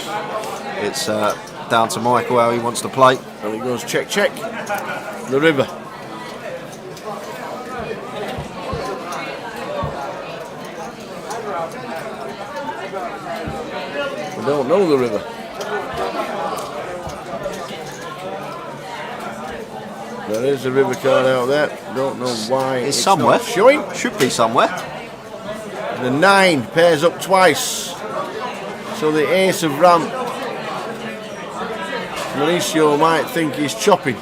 it's down to Michael how he wants to play. And he goes check, check. The river. I don't know the river. There is a river card out there. Don't know why It's somewhere. not showing. Should be somewhere. The 9 pairs up twice. So the ace of ramp. Mauricio might think he's chopping.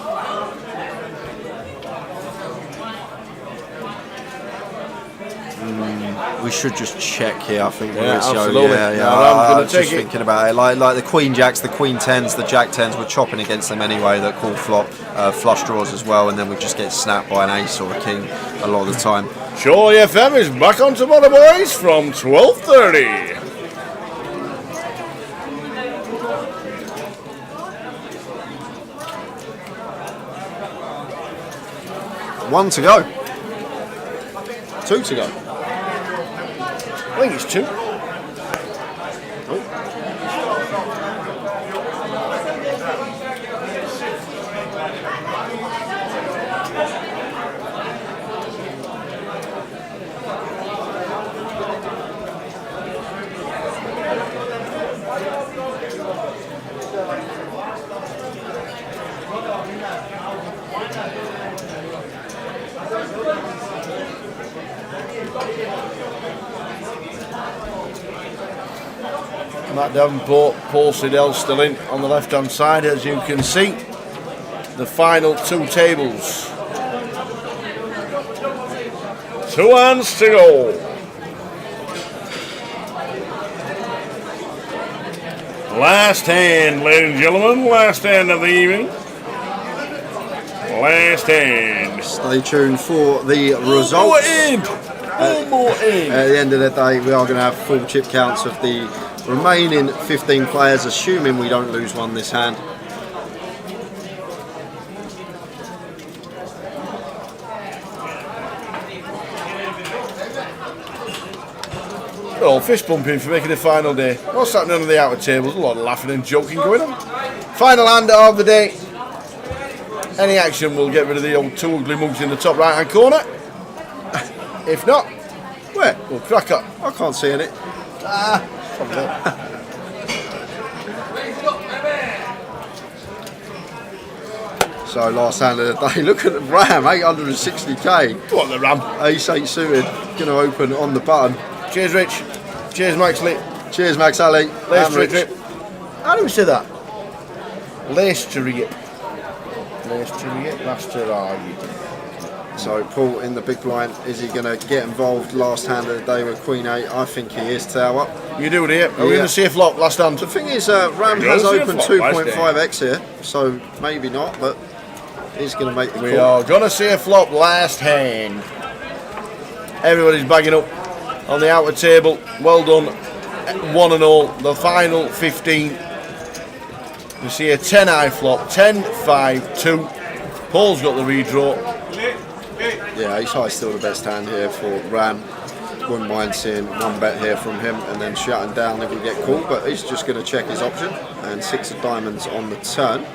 We should just check here. I think. Yeah, Mauricio. absolutely. Yeah. No, I'm I gonna was take just it. thinking about it. Like the Queen Jacks, the Queen Tens, the Jack Tens. We're chopping against them anyway. That call flop, flush draws as well, and then we just get snapped by an ace or a king a lot of the time. Surely FM is back on tomorrow, boys, from 12:30. One to go. 2 to go. I think it's 2. Matt Davenport, Paul Siddell still in on the left hand side, as you can see. The final 2 tables. 2 hands to go. Last hand, ladies and gentlemen, last hand of the evening. Last hand. Stay tuned for the More results. in. More in. At the end of the day, we are going to have full chip counts of the remaining 15 players, assuming we don't lose one this hand. We're all fist pumping for making the final day. What's happening on the outer tables? A lot of laughing and joking going on. Final hand of the day. Any action will get rid of the old 2 ugly mugs in the top right hand corner. If not, Where? we'll crack up. I can't see in it. Probably not. So last hand of the day, look at the ram, 860k. Go on the ram. Ace 8 suited, going to open on the button. Cheers, Rich. Cheers, Maxley. Cheers, Max Ali. Lace And Rich. drip. How do we say that? Lace chariot. Lace chariot. So Paul in the big blind, is he going to get involved last hand of the day with Queen 8? I think he is, tower. You do it here. Are we Yeah. in the safe lock last hand? The thing is, Ram Yeah, has let's see opened a flop, 2.5x here, so maybe not, but he's going to make the We call. are going to see a flop last hand. Everybody's bagging up on the outer table. Well done, one and all. The final 15. You see a 10-eye flop, 10-5-2. Paul's got the redraw. Yeah, ace high still the best hand here for Ram. Wouldn't mind seeing one bet here from him and then shutting down if we get called, but he's just going to check his option. And 6 of diamonds on the turn.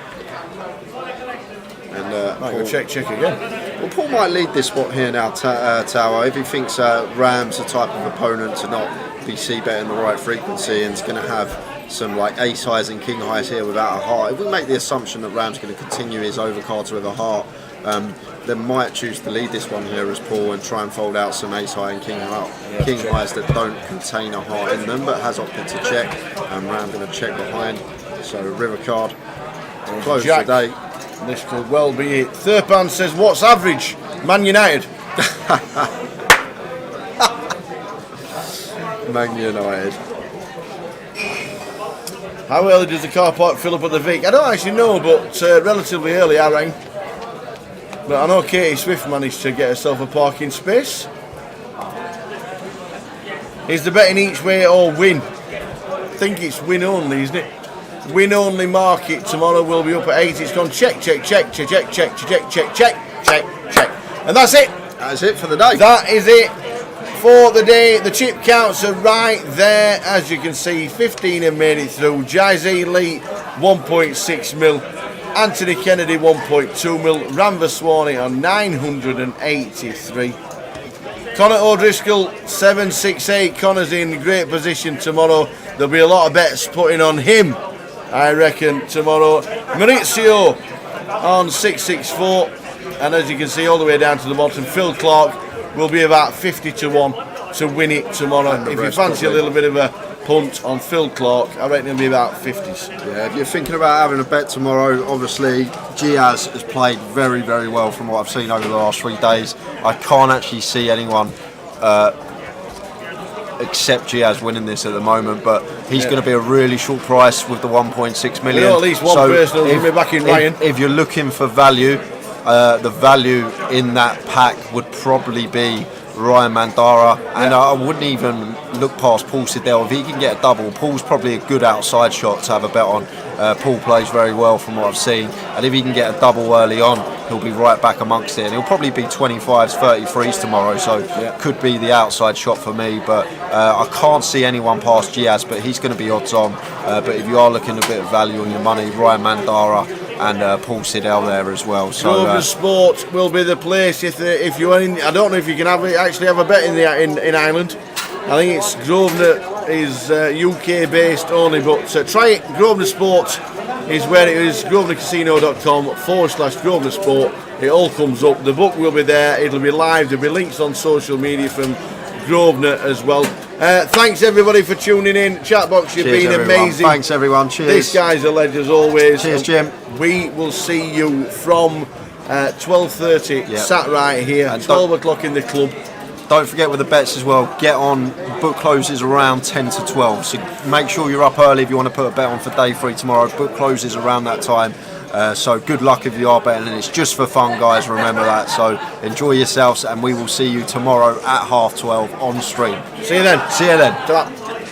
And Might go Paul, check again. well, Paul might lead this spot here now, Tower, if he thinks Ram's the type of opponent to not be c-betting the right frequency and is going to have some like ace highs and king highs here without a heart. If we make the assumption that Ram's going to continue his overcards with a heart, then might choose to lead this one here as Paul and try and fold out some ace high and king highs that don't contain a heart in them, but has opted to check. And Ram going to check behind. So river card, close Jack. today. This could well be it. Thurpan says, what's average? Man United. Man United. How early does the car park fill up at the Vic? I don't actually know, but relatively early I rang. But I know Katie Swift managed to get herself a parking space. Is the betting each way or win? I think it's win only, isn't it? Win only market tomorrow will be up at 8. It's gone check. And that's it. That's it for the day. That is it for the day. The chip counts are right there. As you can see, 15 have made it through. Jay-Z Lee, 1.6 mil. Anthony Kennedy, 1.2 mil. Ranver Swanee on 983. Connor O'Driscoll, 768. Connor's in great position tomorrow. there'll be a lot of bets putting on him, I reckon, tomorrow. Maurizio on 664, and as you can see all the way down to the bottom, Phil Clark will be about 50 to 1 to win it tomorrow. If you fancy a little bit of a punt on Phil Clark, I reckon it'll be about 50s. Yeah, if you're thinking about having a bet tomorrow, obviously Giaz has played very, very well from what I've seen over the last 3 days. I can't actually see anyone except Giaz winning this at the moment, but he's going to be a really short price with the 1.6 million. We know at least one person will be back in Ryan. If you're looking for value, the value in that pack would probably be Ryan Mandara, and I wouldn't even look past Paul Siddell. If he can get a double, Paul's probably a good outside shot to have a bet on. Paul plays very well from what I've seen, and if he can get a double early on, he'll be right back amongst it, and he'll probably be 25s, 33s tomorrow, so could be the outside shot for me, but I can't see anyone past Giaz, but he's going to be odds on. But if you are looking a bit of value on your money, Ryan Mandara and Paul Siddell there as well. So Grosvenor Sport will be the place if you are in. I don't know if you can actually have a bet in Ireland. I think it's Grosvenor is UK based only, but try it. Grosvenor Sport is where it is. GrosvenorCasino.com/Grosvenor Sport. It all comes up. The book will be there. It'll be live. There'll be links on social media from Grosvenor as well. Thanks everybody for tuning in. Chatbox, you've been amazing. Thanks everyone. Cheers. This guy's a legend as always. Cheers, Jim. We will see you from 12:30. Sat right here. And 12 o'clock in the club. Don't forget with the bets as well, get on, book closes around 10 to 12, so make sure you're up early if you want to put a bet on for day 3 tomorrow. Book closes around that time, so good luck if you are betting, and it's just for fun, guys, remember that. So enjoy yourselves, and we will see you tomorrow at 12:30 on stream. See you then. See you then. Ta-ra.